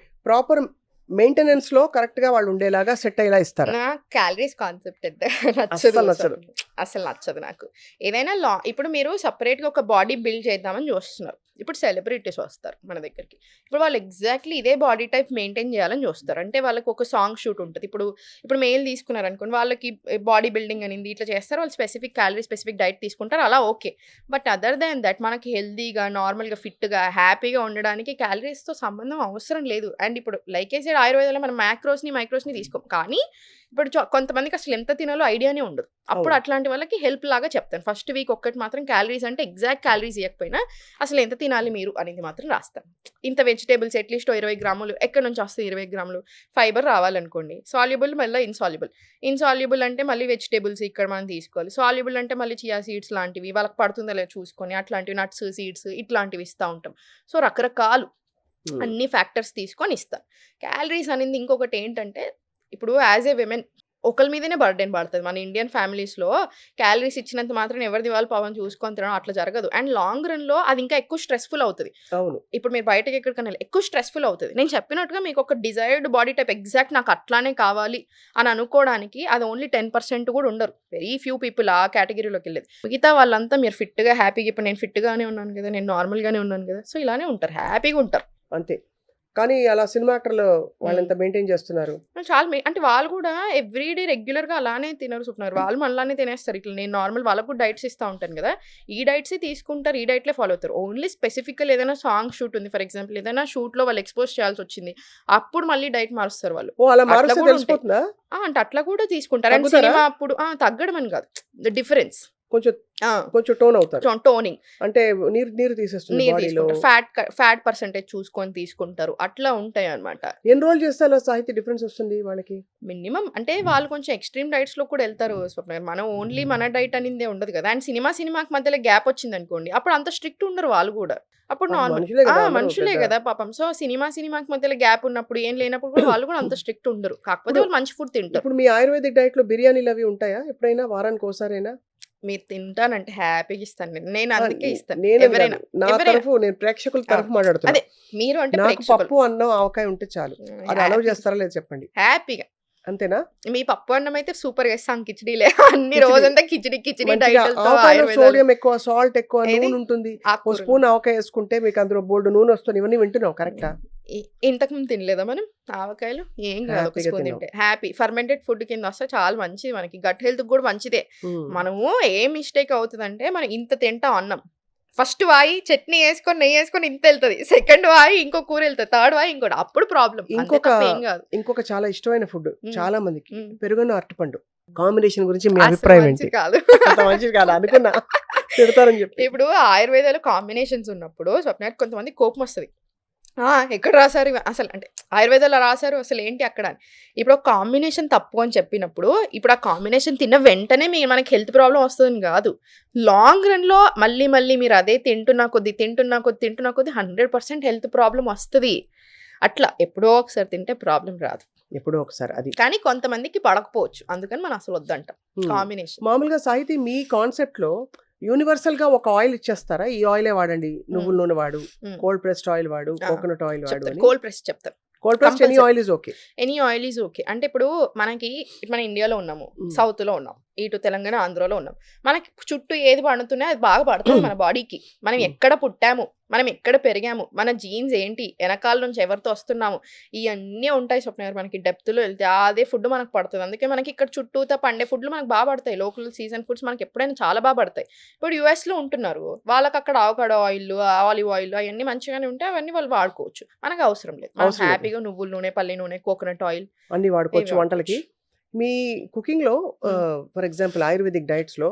ప్రాపర్ మెయింటెనెన్స్‌లో కరెక్ట్‌గా వాళ్ళు ఉండేలాగా సెట్ అయ్యేలా ఇస్తారా? నాకు క్యాలరీస్ కాన్సెప్ట్ నచ్చదు. అస్సలు నచ్చదు. అసలు నచ్చదు నాకు. ఏదైనా ఇప్పుడు మీరు సెపరేట్‌గా ఒక బాడీ బిల్డ్ చేద్దామని చూస్తున్నారు. ఇప్పుడు సెలబ్రిటీస్ వస్తారు మన దగ్గరికి. ఇప్పుడు వాళ్ళు ఎగ్జాక్ట్‌లీ ఇదే బాడీ టైప్ మెయింటైన్ చేయాలని చూస్తారు. అంటే వాళ్ళకి ఒక సాంగ్ షూట్ ఉంటది. ఇప్పుడు మెయిల్ తీసుకున్నారనుకోండి వాళ్ళకి బాడీ బిల్డింగ్ అనింది ఇట్లా చేస్తారు. వాళ్ళు స్పెసిఫిక్ క్యాలరీ, స్పెసిఫిక్ డైట్ తీసుకుంటారు. అలా okay. But other than that మనకి హెల్తీగా, నార్మల్‌గా, ఫిట్‌గా, హ్యాపీగా ఉండడానికి క్యాలరీస్‌తో సంబంధం అవసరం లేదు. అండ్ ఇప్పుడు లైక్ ఐ సెడ్ ఆయుర్వేదంలో మనం మైక్రోస్‌ని తీసుకోం. కానీ ఇప్పుడు కొంతమందికి అసలు ఎంత తినాలో ఐడియానే ఉండదు. అప్పుడు అవును. అట్లాంటి వాళ్ళకి హెల్ప్ లాగా చెప్తాను. ఫస్ట్ వీక్ ఒక్కటి మాత్రం క్యాలరీస్ అంటే ఎగ్జాక్ట్ క్యాలరీస్ ఇయ్యకపోయినా అసలు ఎంత తినాలి మీరు అనేది మాత్రం రాస్తాను. ఇంత వెజిటబుల్స్ అట్‌లీస్ట్ 20 గ్రాములు ఎక్కడి నుంచి వస్తాయి 20 గ్రాములు? ఫైబర్ రావాలనుకోండి. సాల్యుబుల్ మళ్ళా ఇన్సాల్యుబుల్. ఇన్సాల్యుబుల్ అంటే మళ్ళీ వెజిటబుల్స్ ఇక్కడ మనం తీసుకోవాలి. సాల్యుబుల్ అంటే మళ్ళీ చియా సీడ్స్ లాంటివి వాళ్ళకి పడుతుందో లేదో చూసుకొని అట్లాంటివి నట్స్, సీడ్స్ ఇట్లాంటివి ఇస్తా ఉంటాం. సో, రకరకాలు హ్మ్. అన్ని ఫ్యాక్టర్స్ తీసుకొని ఇస్తాను. క్యాలరీస్ అనేది ఇంకొకటి ఏంటంటే ఇప్పుడు యాస్ ఎ విమెన్ ఒకళ్ళ మీదనే బర్డెన్ పడతది. మన ఇండియన్ ఫ్యామిలీస్‌లో క్యాలరీస్ ఇచ్చినంత మాత్రాన ఎవరిది వాళ్ళు పాపం చూసుకొని తినడం అట్లా జరగదు. అండ్ లాంగ్ రన్‌లో అది ఇంకా ఎక్కువ స్ట్రెస్‌ఫుల్ అవుతది. అవును. ఇప్పుడు మీరు బయటకి ఎక్కడికైనా ఎక్కువ స్ట్రెస్‌ఫుల్ అవుతది. నేను చెప్పినట్టుగా మీకు ఒక డిజైర్డ్ బాడీ టైప్ ఎగ్జాక్ట్ నాకు అట్లానే కావాలి అని అనుకోవడానికి అది ఓన్లీ 10% కూడా ఉండరు. వెరీ ఫ్యూ పీపుల్ ఆ కేటగిరీలోకెళ్ళేది. మిగతా వాళ్ళంతా మీరు ఫిట్‌గా, హ్యాపీగా ఇప్పుడు నేను ఫిట్‌గానే ఉన్నాను కదా! నేను నార్మల్‌గానే ఉన్నాను కదా! సో, ఇలానే ఉంటారు. హ్యాపీగా ఉంటారు. అంతే. కానీ అలా సినిమా యాక్టర్లు హ్మ్. వాళ్ళెంత మెయింటైన్ చేస్తున్నారు? చాలా అంటే వాళ్ళు కూడా ఎవ్రీడే రెగ్యులర్‌గా అలానే తినరు సుప్నారు. వాళ్ళు మనలానే తినేస్తారు. ఇట్లా నేను నార్మల్ వాళ్ళకి కూడా డైట్స్ ఇస్తా ఉంటాను కదా! ఈ డైట్సే తీసుకుంటారు. ఈ డైట్‌లే ఫాలో అవుతారు. ఓన్లీ స్పెసిఫికల్ ఏదైనా సాంగ్ షూట్ ఉంది. ఫర్ ఎగ్జాంపుల్ ఏదైనా షూట్‌లో వాళ్ళు ఎక్స్‌పోజ్ చేయాల్సొచ్చింది. అప్పుడు మళ్ళీ డైట్ మారుస్తారు వాళ్ళు. ఓహ్! అలా అట్లా మారిస్తే కూడా ఉంటాయి. తెలిసిపోతుందా? అంటే అట్లా కూడా తీసుకుంటారు. అండ్ తగ్గుతారా? సినిమా అప్పుడు తగ్గడం అని కాదు. డిఫరెన్స్. కొంచెం ఆ! కొంచెం టోన్ అవుతారు. టోనింగ్. అంటే నీరు తీసేస్తుంది నీరు బాడీలో. తీసుకుంటారు. ఫ్యాట్ పర్సెంటేజ్ చూసుకొని తీసుకుంటారు. అట్లా ఉంటాయన్నమాట. ఎన్ని రోజులు చేస్తే అలా సాహిత్య డిఫరెన్స్ వస్తుంది వాళ్ళకి? మినిమమ్ అంటే వాళ్ళు కొంచెం ఎక్స్‌ట్రీమ్ డైట్స్‌లో కూడా ఎళ్తారు స్వప్న గారు. మనం ఓన్లీ మన డైట్ అనిందే ఉండదు కదా! అండ్ సినిమాకి మధ్యలో గ్యాప్ వచ్చిందనుకోండి. అప్పుడు అంత స్ట్రిక్ట్ ఉండరు వాళ్ళు కూడా. అప్పుడు పాపం నార్మల్. మనుషులే కదా! అందరూ మనుషులే పెద్ద. కదా పాపం. సో, సినిమాకి మధ్యలో గ్యాప్ ఉన్నప్పుడు ఏం లేనప్పుడు కూడా వాళ్ళు కూడా అంత స్ట్రిక్ట్ ఉండరు. కాకపోతే ఇప్పుడు వాళ్ళు మంచి ఫుడ్ తింటారు. ఇప్పుడు మీ ఆయుర్వేదిక్ డైట్‌లో బిర్యానీలు అవి ఉంటాయా? ఎప్పుడైనా వారానికి ఓసారైనా? మీరు తింటానంటే హ్యాపీగా ఇస్తాను నేను. నేను ఆ! అందుకే ఇస్తాను. నేనని కాదు. ఎవరైనా. నా తరఫు నేను ప్రేక్షకుల ఆ! తరఫు మాట్లాడుతున్నా. అదే మీరు అంటే నాకు ప్రేక్షకులు. పప్పు, అన్నం, ఆవకాయ ఉంటే చాలు. అది అలౌ హ్యాపీ చేస్తారా లేదా చెప్పండి? హ్యాపీగా. అంతేనా? మీ పప్పు అన్నం అయితే సూపర్‌గా చేస్తాం కిచిడీలే. అన్ని కిచిడి. రోజంతా కిచిడి మంచిగా డైట్‌లతో ఆవకాయలో ఆయుర్వేదాలు. సోడియం ఎక్కువ, సాల్ట్ ఎక్కువ, ఏది? నూనె ఉంటుంది. ఓ ఆకుకూరలు. స్పూన్ ఆవకాయ యేసుకుంటే మీకు అందులో బోలెడు నూనె వస్తుంది. ఇవన్నీ వింటున్నాం కరెక్టా? ఇంతకుముందు తినలేదా మనం ఆవకాయలు? ఏం కాదు ఒక హ్యాపీగా స్పూన్ తిన్నాం. తింటే. హ్యాపీ. ఫర్మెంటెడ్ ఫుడ్ కింద వస్తే చాలా మంచిది మనకి. గట్ హెల్త్‌కి కూడా మంచిదే. హ్మ్. మనము ఏ మిస్టేక్ అవుతదంటే మనం ఇంత తింటాం అన్నం. ఫస్ట్ వాయి చట్నీ యేసుకొని, నెయ్యేసుకొని ఇంతెళ్తది. సెకండ్ వాయి ఇంకో కూరెళ్తది. థర్డ్ వాయి ఇంకోటి. అప్పుడు ప్రాబ్లమ్. అంతే ఇంకొక తప్ప ఏం కాదు. ఇంకొక చాలా ఇష్టమైన ఫుడ్ హ్మ్. చాలా మందికి హ్మ్. పెరుగున్న అరటిపండు. కాంబినేషన్ గురించి మీ అస్సలు అభిప్రాయం ఏంటి? మంచిది కాదు. అంత మంచిది కాదా? అనుకున్నా తిడతారని చెప్పి. ఇప్పుడు ఆయుర్వేదాలో కాంబినేషన్స్ ఉన్నప్పుడు స్వప్నకి కొంతమంది కోపమొస్తది. ఎక్కడ రాసారు అసలు అంటే ఆయుర్వేదాలో రాసారు అసలేంటి అక్కడ అని. ఇప్పుడు ఒక కాంబినేషన్ తప్పు అని చెప్పినప్పుడు, ఇప్పుడు ఆ కాంబినేషన్ తిన్న వెంటనే మనకి హెల్త్ ప్రాబ్లమ్ వస్తదని గాదు. లాంగ్ రన్‌లో మళ్ళీ మళ్ళీ మీరు అదే తింటున్న కొద్దీ 100% హెల్త్ ప్రాబ్లమ్ వస్తది. అట్లా ఎప్పుడో ఒకసారి తింటే ప్రాబ్లమ్ రాదు. ఎప్పుడో ఒకసారి అది. కానీ కొంతమందికి పడకపోవచ్చు. అందుకని మనం అసలు వద్దంటాం హ్మ్. కాంబినేషన్. మామూలుగా సాహితీ మీ కాన్సెప్ట్‌లో యూనివర్సల్‌గా ఒక ఆయిల్ ఇచ్చేస్తారా? ఈ ఆయిలే వాడండి. నువ్వుల నూనె వాడు, హ్మ్. కోల్డ్ ప్రెస్డ్ ఆయిల్ వాడు, ఆ! కోకోనట్ ఆయిల్ వాడు చెప్తారు. అని. కోల్డ్ ప్రెస్ చెప్తారు. Cold pressed any compulsory. Oil is okay. Any oil is okay. అంటే ఇప్పుడు మనకి మన ఇండియాలో ఉన్నాము. హ్మ్. సౌత్‌లో ఉన్నాం. ఇటు తెలంగాణ, ఆంధ్రాలో ఉన్నాం. మనకి చుట్టూ ఏది పండుతున్నాయో అది బాగా పడతది మన బాడీకి. మనం హ్మ్. ఎక్కడ పుట్టాము, మనం ఎక్కడ పెరిగాము, మన జీన్స్ ఏంటి, ఎనకాల నుంచి ఎవరితో వస్తున్నాము, ఇయన్నీ ఉంటాయి స్వప్న గారు. మనకి డెప్త్‌లో వెళ్తే అదే ఫుడ్ మనకు పడతది. అందుకే మనకి ఇక్కడ చుట్టూతా పండే ఫుడ్‌లు మనకు బా పడతాయి. లోకల్ సీజన్ ఫుడ్స్ మనకి ఎప్పుడైనా చాలా బా పడతాయి. ఇప్పుడు యూఎస్‌లో ఉంటున్నారు. వాళ్ళకక్కడ అవకాడో ఆయిల్లు, ఆలివ్ ఆయిల్ అయన్నీ మంచిగానే ఉంటాయి. అవన్నీ వాళ్ళు వాడుకోవచ్చు. మనకు అవసరం లేదు. మనం అవసరం లేదు. హ్యాపీగా నువ్వుల నూనె, పల్లి నూనె, కోకోనట్ ఆయిల్ అన్నీ ఇవి వాడుకోవచ్చు వంటలకి. వాడుకోవచ్చు. మీ కుకింగ్‌లో హ్మ్. ఫర్ ఎగ్జాంపుల్ ఆయుర్వేదిక్ డైట్స్‌లో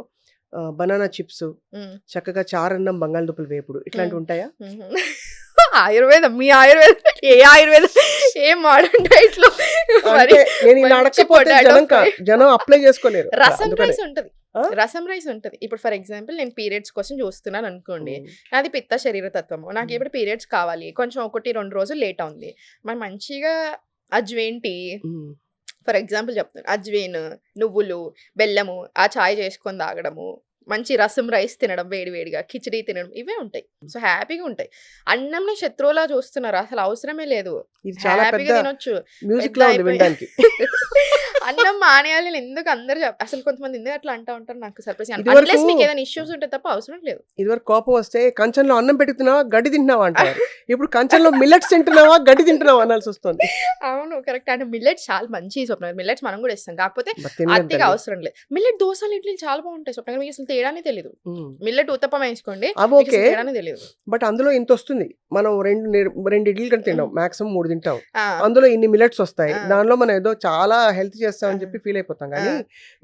బనానా చిప్స్, హ్మ్. చక్కగా చారన్నం, బంగాళదుంపల వేపుడు హ్మ్. ఇట్లాంటివి ఉంటాయా? హుహు. ఆయుర్వేదం. మీ ఆయుర్వేదం ఏ ఆయుర్వేదం? ఏ మోడర్న్ డైట్‌లో మరి అంటే నేను ఇలా మంచి అడగకపోతే పొటాటో ఫ్రై. జనం అప్లై చేసుకోలేరు అక్కడ. రసం అందుకనే. రైస్ ఉంటది. ఆ? రసం రైస్ ఉంటది. ఇప్పుడు ఫర్ ఎగ్జాంపుల్ నేను పీరియడ్స్ కోసం చూస్తున్నాను అనుకోండి. హ్మ్. నాది పిత్త శరీర తత్వము. నాకు హ్మ్. ఇప్పుడు పీరియడ్స్ కావాలి. కొంచెం 1, 2 రోజులు లేట్ అవుంది. మరి మంచిగా అజ్వైన్ టీ హ్మ్. ఫర్ ఎగ్జాంపుల్ చెప్తాను. అజ్వైన్, నువ్వులు, బెల్లము, ఆ చాయ్ చేసుకొని తాగడము, మంచి రసం రైస్ తినడం వేడి వేడిగా, కిచిడీ తినడం ఇవే ఉంటాయి. సో, హ్యాపీగా ఉంటాయి. అన్నంని శత్రువులా చూస్తున్నారు. అసలు అవసరమే లేదు. ఇది చాలా పెద్ద హ్యాపీగా తినొచ్చు. పెద్ద మ్యూజిక్‌లా ఉంది అయిపోయి వినడానికి. అన్నం మానేయాలి అని ఎందుకు అందరూ అసలు కొంతమంది ఎందుకు అట్లా అంటా ఉంటారు నాకు సర్ప్రైజ్. ఇదివరకు అన్లెస్ మీకు ఏదైనా ఇష్యూస్ ఉంటే తప్ప అవసరం లేదు. ఇదివరకు కోపం వస్తే కంచంలో అన్నం పెట్టి తిన్నావా, గడ్డి తింటున్నావా అంటారు. ఇప్పుడు కంచంలో మిల్లెట్స్ తింటున్నావా, గడ్డి తింటున్నావా అనాల్సి వస్తుంది. అవును. కరెక్ట్. అంటే మిల్లెట్స్ చాలా మంచియి స్వప్న. మిల్లెట్స్ మనం కూడా ఇస్తాం. కాకపోతే తినలేను అతిగా తల్లి. అవసరం లేదు. మిల్లెట్ దోసలు, ఇడ్లీలు చాలా బాగుంటాయి స్వప్న. మీకు అసలు తేడానే తెలీదు. హ్మ్. మిల్లెట్ ఉత్తప్పం వేసుకోండి. అవి మీకు ఓకే. అసలు తేడానే తెలీదు. బట్ అందులో ఇంత వస్తుంది. మనం 2 ఇడ్లీలు కంటే తింటాం. మాక్సిమం 3 తింటాం. ఆ! అందులో ఇన్ని మిల్లెట్స్ వస్తాయి. ఆ! దానిలో మనం ఏదో చాలా హెల్త్ ఆ! చేస్తామని చెప్పి ఫీల్ అయిపోతాం. ఆ! కానీ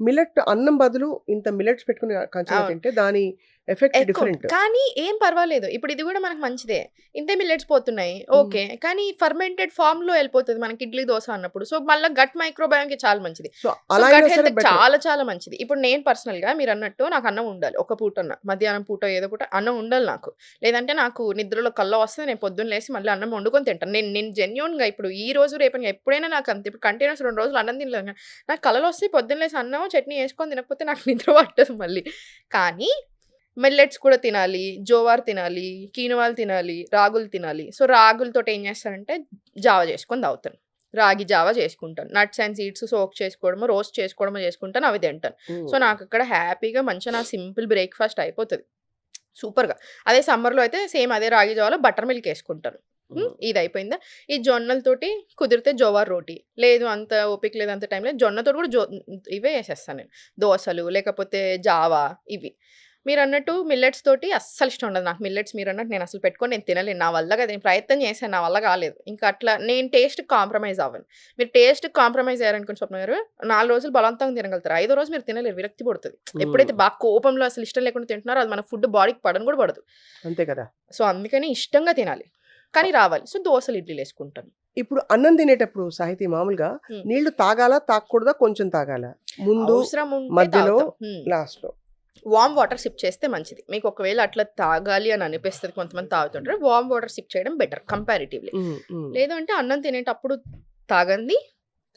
మిల్లెట్ అన్నం బదులు ఇంత మిల్లెట్స్ పెట్టుకుని కంచంలో అవును. తింటే దాని ఎఫెక్ట్ ఎక్కువ డిఫరెంట్. ఉంటుంది. కానీ ఏం పర్వాలేదు. ఇప్పుడు ఇది గూడా మనకు మంచిదే. ఇంతే మిల్లెట్స్ పోతున్నాయి. హ్మ్. ఓకే. కానీ ఫర్మెంటెడ్ ఫార్మ్‌లో ఎళ్ళిపోతది మనకి ఇడ్లీ, దోస అన్నప్పుడు. సో, మళ్ళా గట్ మైక్రోబయోమ్‌కి చాలా మంచిది. సో సో, అలా గట్ అయినా సరే హెల్త్‌కి బెటర్. చాలా చాలా మంచిది. ఇప్పుడు నేను పర్సనల్‌గా మీరన్నట్టు నాకు అన్నం ఉండాలి. ఒక పూటన్న. మధ్యాహ్నం పూట ఏదో పూట అన్నం ఉండాలి నాకు. లేదంటే నాకు నిద్రలో కల్లా వస్తది. నేను పొద్దున్న లేసి మళ్ళీ అన్నం వండుకొని తింటాను. నేను నేను జెన్యూన్‌గా ఇప్పుడు ఈ రోజు రేపని ఎప్పుడైనా నాకు అంతే. ఇప్పుడు కంటిన్యూస్ 2 రోజులు అన్నం తినలేదు. నాకు కలలు వస్తాయి. పొద్దున్న లేసి అన్నం, చట్నీ యేసుకొని తినకపోతే నాకు నిద్ర పట్టదు మళ్ళీ. కానీ మిల్లెట్స్ కూడా తినాలి. జోవార్ తినాలి. కీనువాలు తినాలి. రాగులు తినాలి. సో, రాగులతోటి ఏం చేస్తానంటే జావ చేసుకొని తాగుతాను. రాగి జావ చేసుకుంటాను. నట్స్ అండ్ సీడ్స్ సోక్ చేసుకోవడమో, రోస్ట్ చేసుకోవడమో చేసుకుంటాను. అవి తింటాను. సో, హ్మ్. నాకక్కడ హ్యాపీగా మంచిగా నా సింపుల్ బ్రేక్‌ఫాస్ట్ అయిపోతది. సూపర్‌గా. అదే సమ్మర్‌లో అయితే సేమ్ అదే రాగి జావలో బటర్ మిల్క్ యేసుకుంటాను. హ్మ్. ఇది అయిపోయిందా? ఈ జొన్నలతోటి కుదిరితే జోవార్ రోటీ. లేదు అంత ఓపిక లేదు, అంత టైం లేదు. జొన్నతోటి కూడా ఇవే యేసేస్తాను నేను. దోసలు లేకపోతే జావా ఇవి. మీరన్నట్టు మిల్లెట్స్ తోటి అస్సలు ఇష్టం ఉండదు నాకు. మిల్లెట్స్ మీరన్నట్టు నేను అసలు పెట్టుకొని నేను తినలేను. నా వల్ల కాదు. నేను ప్రయత్నం చేశాను. నా వల్ల కాలేదు. ఇంకా అట్లా నేను టేస్ట్‌కి కాంప్రమైజ్ అవ్వను. మీరు టేస్ట్‌కి కాంప్రమైజ్ అయ్యారనుకోండి స్వప్న గారు, 4 రోజులు బలవంతంగా తినగలుగుతారు. ఐదో రోజు మీరు తినలేరు. విరక్తి పుడతది. ఎప్పుడైతే హ్మ్. బాగా కోపంలో అసలు ఇష్టం లేకుండా తింటున్నారో అది మన ఫుడ్ బాడీకి పడను కూడా పడదు. అంతే కదా. సో, అందుకని ఇష్టంగా తినాలి. కానీ రావాలి. సో, దోసలు, ఇడ్లీలేసుకుంటాను. ఇప్పుడు అన్నం తినేటప్పుడు సాహితీ మామూలుగా హ్మ్. నీళ్లు తాగాలా, తాగకూడదా, కొంచెం తాగాలా? ముందు, అవసరం ఉంటే మధ్యలో, తాగుతాం. లాస్ట్‌లో. వార్మ్ వాటర్ సిప్ చేస్తే మంచిది. మీకు ఒకవేళ అట్లా తాగాలి అని అనిపిస్తది. కొంతమంది తాగుతుంటారు. వార్మ్ వాటర్ సిప్ చేయడం బెటర్ కంపారిటివ్‌లీ. హ్మ్. హ్మ్. లేదు అంటే అన్నం తినేటప్పుడు తాగండి.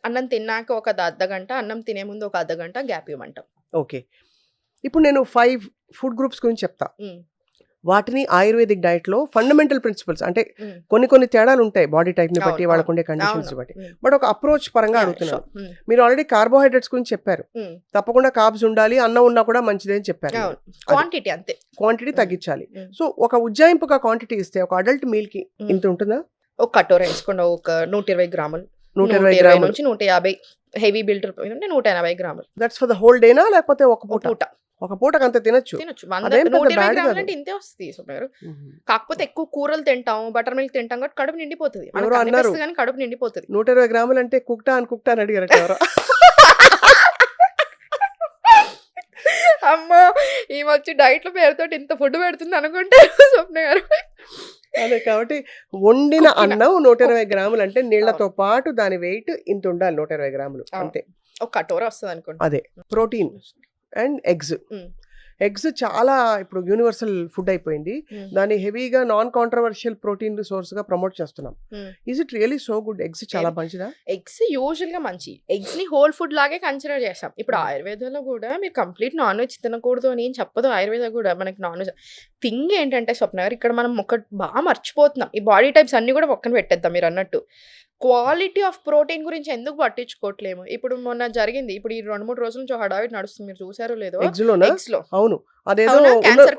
అన్నం తిన్నాక ఒక అర్ధగంట, అన్నం తినే ముందు ఒక అర్ధగంట గ్యాప్ ఇవ్వమంటాం. ఓకే. ఇప్పుడు నేను 5 ఫుడ్ గ్రూప్స్ గురించి చెప్తా. హ్మ్. వాటిని ఆయుర్వేదిక్ డైట్‌లో ఫండమెంటల్ ప్రిన్సిపల్స్ అంటే హ్మ్. కొన్ని తేడాలు ఉంటాయి బాడీ టైప్‌ని బట్టి, అవును. వాళ్ళకుండే అవును. కండిషన్స్ అవును. బట్టి. హ్మ్. బట్ ఒక అప్రోచ్ పరంగా యాహ్! అడుగుతున్నాను. షూర్. హ్మ్. మీరు ఆల్రెడీ కార్బోహైడ్రేట్స్ గురించి చెప్పారు. హ్మ్. తప్పకుండా కార్బ్స్ ఉండాలి. అన్నం ఉన్నా కూడా మంచిదే అని చెప్పారు మీరు. అవును. అది. క్వాంటిటీ అంతే. క్వాంటిటీ హ్మ్. తగ్గించాలి. హ్మ్. సో, ఒక ఉజ్జాయింపుగా క్వాంటిటీ ఇస్తే ఒక అడల్ట్ మీల్‌కి హ్మ్. ఇంత ఉంటుందా? ఒక కటోర ఏసుకోండి. ఒక 120 గ్రాములు. 120 120 గ్రాములు. నుంచి 150 హెవీ బిల్డర్ పోయిందంటే 180 గ్రాములు. దట్స్ ఫర్ ద హోల్ డేనా? లేకపోతే ఒక ఒక పూట? పూట ఒక పూటకంత తినొచ్చు. తినొచ్చు. అదేం పెద్ద 120 బ్యాడ్ గ్రాములు కాదు. అంటే ఇంతే వస్తది స్వప్న గారు. హుహు. కాకపోతే ఎక్కువ కూరలు తింటాం, బటర్ మిల్క్ తింటాం కాబట్టి కడుపు నిండిపోతది. మనకు ఎవరో అన్నారు. కనిపిస్తది గానీ కడుపు నిండిపోతది. 120 గ్రాములంటే కుక్టా అని అడిగారట ఎవరో. అమ్మో! ఈమొచ్చి డైట్‌ల పేరుతోటి ఇంత ఫుడ్ పెడుతుంది అనుకుంటే స్వప్న గారు. అదే కాబట్టి వండిన కుక్కిన అన్నం 120 కుక్ గ్రాములు అంటే అవును. నీళ్ళతో పాటు దాని వెయిట్ ఇంత ఉండాలి 120 గ్రాములు అవును. అంతే. ఒక కటోర వస్తదనుకోండి. అదే. Protein and eggs. హ్మ్. ఎగ్స్ చాలా ఇప్పుడు యూనివర్సల్ ఫుడ్ అయిపోయింది. హ్మ్. దాన్ని హెవీగా నాన్ కాంట్రోవర్షియల్ ప్రోటీన్ సోర్స్‌గా ప్రమోట్ చేస్తున్నాం. హ్మ్. Is it really so good? Eggs చాలా మంచిదా? ఎగ్స్ యూజువల్‌గా మంచియి. ఎగ్స్‌ని హోల్ ఫుడ్ లాగే కన్సిడర్ చేస్తాం. ఇప్పుడు హ్మ్. ఆయుర్వేదంలో గూడా మీరు కంప్లీట్ నాన్ వెజ్ తినకూడదు అని ఏం చెప్పదు ఆయుర్వేద గూడా. మనకి నాన్ వెజ్ థింగ్ ఏంటంటే స్వప్న గారు ఇక్కడ మనం ఒకటి మర్చిపోతున్నాం. ఈ బాడీ టైప్స్ అన్నీ గూడా పక్కన పెట్టేద్దాం మీరన్నట్టు. క్వాలిటీ ఆఫ్ ప్రోటీన్ గురించి ఎందుకు పట్టించుకోవట్లేము. ఇప్పుడు మొన్న జరిగింది. ఇప్పుడు ఈ 2, 3 రోజుల నుంచి ఒక హడావిడి నడుస్తుంది. మీరు చూసారో లేదో ఎగ్స్‌లోనా? ఎగ్స్‌లో. అవును. అదేదో అవునా? ఉన్న క్యాన్సర్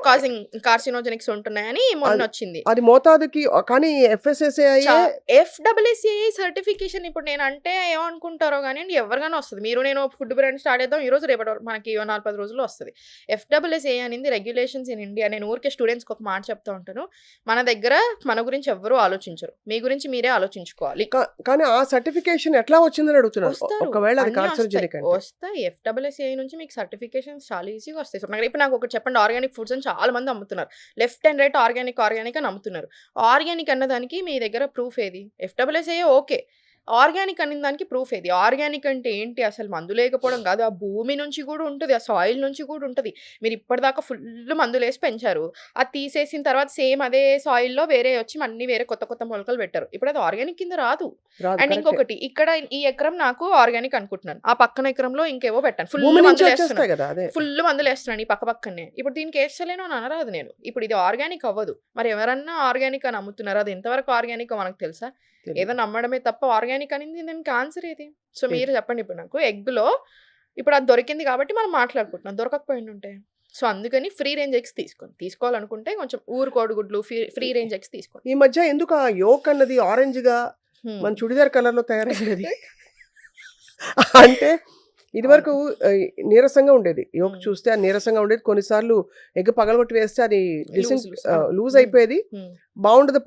కార్సినోజెనిక్స్ ఉంటున్నాయని అది మొన్నొచ్చింది. అది మోతాదుకి కానీ FSSAIయే ఎఫ్‌డబ్ల్యూసీఐ సర్టిఫికేషన్ ఇప్పుడు నేనంటే ఏమనుకుంటారో గానియండి, ఎవరికైనా వస్తది. మీరు నేను ఫుడ్ బ్రాండ్ స్టార్ట్ చేద్దాం. ఈరోజు రేపటి వరకు మనకి 4, 10 రోజుల్లో వస్తది. ఎఫ్‌డబ్ల్యూసీఐ అనేది రెగ్యులేషన్స్ ఇన్ ఇండియా. నేను ఊరికే స్టూడెంట్స్‌కి ఒక మాట చెప్తా ఉంటాను. మన దగ్గర మన గురించి ఎవ్వరు ఆలోచించరు. మీ గురించి మీరే ఆలోచించుకోవాలి. కానీ ఆ సర్టిఫికేషన్ ఎట్లా వచ్చిందని అడుగుతున్నాను. వస్తారు. ఒకవేళ అది అన్నీ వస్తాయి. కార్సినోజెనిక్ అంటే. వస్తాయి. ఎఫ్‌డబ్ల్యూసీఐ నుంచి మీకు సర్టిఫికేషన్స్ చాలా ఈజీగా వస్తాయి. సో, ఇప్పుడు నాకొకటి చెప్పండి ఆర్గానిక్ ఫుడ్స్ అని చాలా మంది అమ్ముతున్నారు. లెఫ్ట్ అండ్ రైట్ ఆర్గానిక్ అని అమ్ముతున్నారు. ఆర్గానిక్ అన్నదానికి మీ దగ్గర ప్రూఫ్ ఏది? ఎఫ్‌డబ్ల్యూసీఐ ఓకే. ఆర్గానిక్ అనిన దానికి ప్రూఫ్ ఏది? ఆర్గానిక్ అంటే ఏంటి? అసలు మందు లేకపోవడం కాదు. ఆ భూమి నుంచి కూడా ఉంటది. ఆ సాయిల్ నుంచి కూడా ఉంటది. మీరు ఇప్పటిదాకా ఫుల్ మందులేసి పెంచారు. అది తీసేసిన తర్వాత సేమ్ అదే సాయిల్‌లో వేరే వచ్చి అన్నీ వేరే కొత్త కొత్త మొలకలు పెట్టారు. ఇప్పుడు అది ఆర్గానిక్ కింద రాదు. రాదు. అండ్ కరెక్టే. ఇంకొకటి ఇక్కడ ఈ ఎకరం నాకు ఆర్గానిక్ అనుకుంటున్నాను. ఆ పక్కన ఎకరంలో ఇంకేవో పెట్టాను. ఫుల్ భూమి నుంచి మందులేస్తున్నాను. వచ్చేస్తాయి కదా! అదే. ఫుల్ మందులేస్తున్నాను ఈ పక్కనే. ఇప్పుడు దీనికి ఏస్తలేను అని అనరాదు నేను. ఇప్పుడు ఇది ఆర్గానిక్ అవ్వదు. మరి ఎవరన్నా ఆర్గానిక్ అని అమ్ముతున్నారు. అది ఎంతవరకు ఆర్గానికో మనకు తెలుసా? తెలీదు. ఏదో నమ్మడమే తప్ప ఆర్గానిక్ అనేది దానికి ఆన్సర్ ఏది? సో, ఏది? మీరు చెప్పండి ఇప్పుడు నాకు ఎగ్‌లో ఇప్పుడు అది దొరికింది కాబట్టి మనం మాట్లాడుకుంటున్నాం. దొరకకపోయిండుంటే? సో, అందుకని ఫ్రీ రేంజ్ ఎగ్స్ తీసుకోండి. తీసుకోవాలనుకుంటే కొంచెం ఊరు కోడిగుడ్లు ఫ్రీ రేంజ్ ఎగ్స్ తీసుకోండి. ఈ మధ్య ఎందుకు ఆ యోక్ అన్నది ఆరెంజ్‌గా హ్మ్. మన చుడిదార్ కలర్‌లో తయారైందది? అంటే ఇదివరకు అవును. నీరసంగా ఉండేది. యోక్ హ్మ్. చూస్తే అది నీరసంగా ఉండేది. కొన్నిసార్లు ఎగ్ పగలగొట్టి వేస్తే అది లూజ్ అవును. లూజ్ హ్మ్. అయిపోయేది. హ్మ్. బావుండదు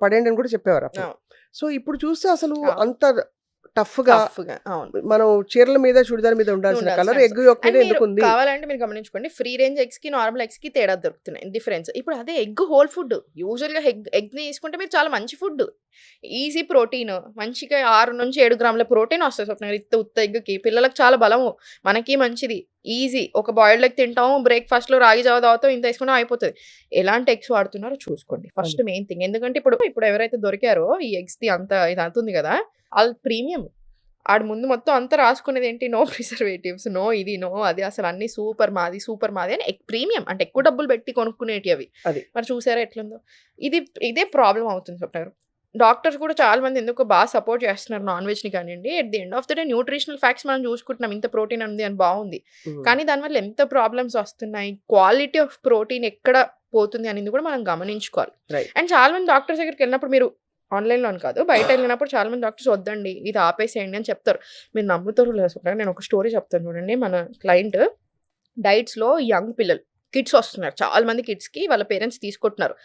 పడేయండి అని కూడా చెప్పేవారు అప్పుడు. అవును. సో, ఇప్పుడు చూస్తే అసలు అవును. అంత టఫ్‌గా టఫ్‌గా. అవును. మనం చీరల మీద, చుడిదార్ మీద ఉండాల్సిన కలర్ ఉండాల్సిన ఎగ్ యోక్ మీద అండ్ మీరు ఎందుకుంది? కావాలంటే మీరు గమనించుకోండి. ఫ్రీ రేంజ్ ఎగ్స్‌కి, నార్మల్ ఎగ్స్‌కి తేడా దొరుకుతున్నాయి. డిఫరెన్స్. ఇప్పుడు అదే ఎగ్ హోల్ ఫుడ్. యూజువల్‌గా ఎగ్‌ని తీసుకుంటే మీరు చాలా మంచి ఫుడ్. Easy protein. మంచిగా 6-7 గ్రాముల ప్రోటీన్ వస్తది స్వప్న గారు ఉత్త ఎగ్‌కి. పిల్లలకి చాలా బలము. మనకి మంచిది. ఈజీ. ఒక బాయిల్డ్ ఎగ్ తింటాము. బ్రేక్‌ఫాస్ట్‌లో రాగి జావ తాగుతాం. ఇంత ఏసుకున్నా అయిపోతది. ఎలాంటి ఎగ్స్ వాడుతున్నారో చూసుకోండి. ఫస్ట్ అది. Main thing. ఎందుకంటే ఇప్పుడు ఎవరైతే దొరికారో ఈ ఎగ్స్‌ది ఇది అంతుంది కదా! ఆళ్ళు ప్రీమియం. ఆడు ముందు మొత్తం అంతా రాసుకునేదేంటి నో ప్రిజర్వేటివ్స్, నో ఇది, నో అది అసలు అన్నీ సూపర్ మాది అని ప్రీమియం అంటే ఎక్కువ డబ్బులు పెట్టి కొనుక్కునేటివి అవి. అది. మరి చూసారా ఎట్లుందో? ఇదే ప్రాబ్లమ్ అవుతుంది చెప్తారు. డాక్టర్స్ కూడా చాలా మంది ఎందుకో సపోర్ట్ చేస్తున్నారు నాన్ వెజ్‌ని కానియండి. At the end of the day nutritional facts మనం చూసుకుంటున్నాం. ఇంత ప్రోటీన్ ఉంది అని బావుంది. హ్మ్. కానీ దానివల్ల ఎంత ప్రాబ్లమ్స్ వస్తున్నాయి. క్వాలిటీ ఆఫ్ ప్రోటీన్ ఎక్కడ పోతుంది అనేది కూడా మనం గమనించుకోవాలి. రైట్. అండ్ చాలా మంది డాక్టర్స్ దగ్గరికెళ్ళినప్పుడు మీరు ఆన్‌లైన్‌లో అని కాదు. బయటెళ్ళినప్పుడు చాలా మంది డాక్టర్స్ వద్దండి. ఇది ఆపేసేయండి అని చెప్తారు. మీరు నమ్ముతారో లేదో స్వప్న నేను ఒక స్టోరీ చెప్తాను చూడండి. మన క్లయింట్ డైట్స్‌లో యంగ్ పిల్లలు కిడ్స్ వస్తున్నారు. చాలా మంది కిడ్స్‌కి వాళ్ళ పేరెంట్స్ తీసుకుంటున్నారు.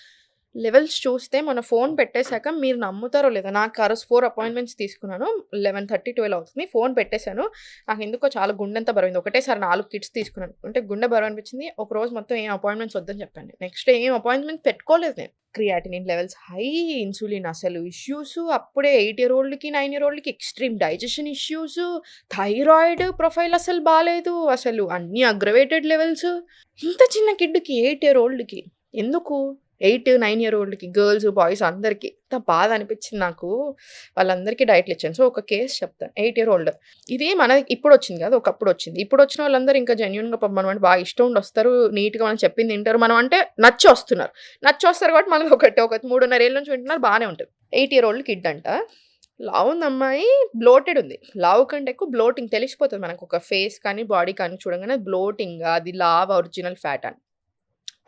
లెవెల్స్ చూస్తే మొన్న ఫోన్ పెట్టేసాక మీరు నమ్ముతారో లేదో నాకు ఆ రోజు 4 అపాయింట్మెంట్స్ తీసుకున్నాను. 11:30, 12 అవుతుంది. ఫోన్ పెట్టేసాను. నాకెందుకో చాలా గుండెంతా బరువైంది. ఒకటేసారి 4 కిట్స్ తీసుకున్నాను. అంటే గుండె బరువు అనిపించింది. ఒక రోజు మొత్తం ఏం అపాయింట్మెంట్స్ వద్దని చెప్పాను. నెక్స్ట్ డే ఏం అపాయింట్మెంట్ పెట్టుకోలేదు నేను. క్రియాటినిన్ లెవెల్స్ హై, ఇన్సులిన్ అసలు ఇష్యూస్ అప్పుడే 8 ఇయర్ ఓల్డ్‌కి, 9 ఇయర్ ఓల్డ్‌కి extreme digestion issues, thyroid profile అసలు బాలేదు. అసలు అన్నీ అగ్రవేటెడ్ లెవెల్స్. ఇంత చిన్న కిడ్‌కి 8 ఇయర్ ఓల్డ్‌కి ఎందుకు? 8-9 ఇయర్ ఓల్డ్‌కి గర్ల్స్, బాయ్స్ అందరికి. ఎంత బాధ అనిపించింది నాకు. వాళ్ళందరికీ డైట్‌లు ఇచ్చాను. సో, ఒక కేస్ చెప్తాను. 8 ఇయర్ ఓల్డ్. ఇది మనకి ఇప్పుడొచ్చింది కాదు. ఒకప్పుడొచ్చింది. ఇప్పుడొచ్చిన వాళ్ళందరూ ఇంకా జెన్యూన్‌గా పాపం మనం అంటే బాగా ఇష్టం ఉండి వస్తారు. నీట్‌గా మనం చెప్పింది తింటారు. మనం అంటే నచ్చి వస్తున్నారు. నచ్చి వస్తారు కాబట్టి మనది ఒక 3.5 ఏళ్ల నుంచి వింటున్నారు బానే ఉంటది. 8 ఇయర్ ఓల్డ్ కిడ్ అంట. లావుంది అమ్మాయి. బ్లోటెడ్ ఉంది. లావు కంటే ఎక్కువ బ్లోటింగ్ తెలిసిపోతది మనకు. ఒక ఫేస్ కానీ, బాడీ కానీ చూడంగానే బ్లోటింగ్ అది లావు ఒరిజినల్ ఫ్యాట్ అని.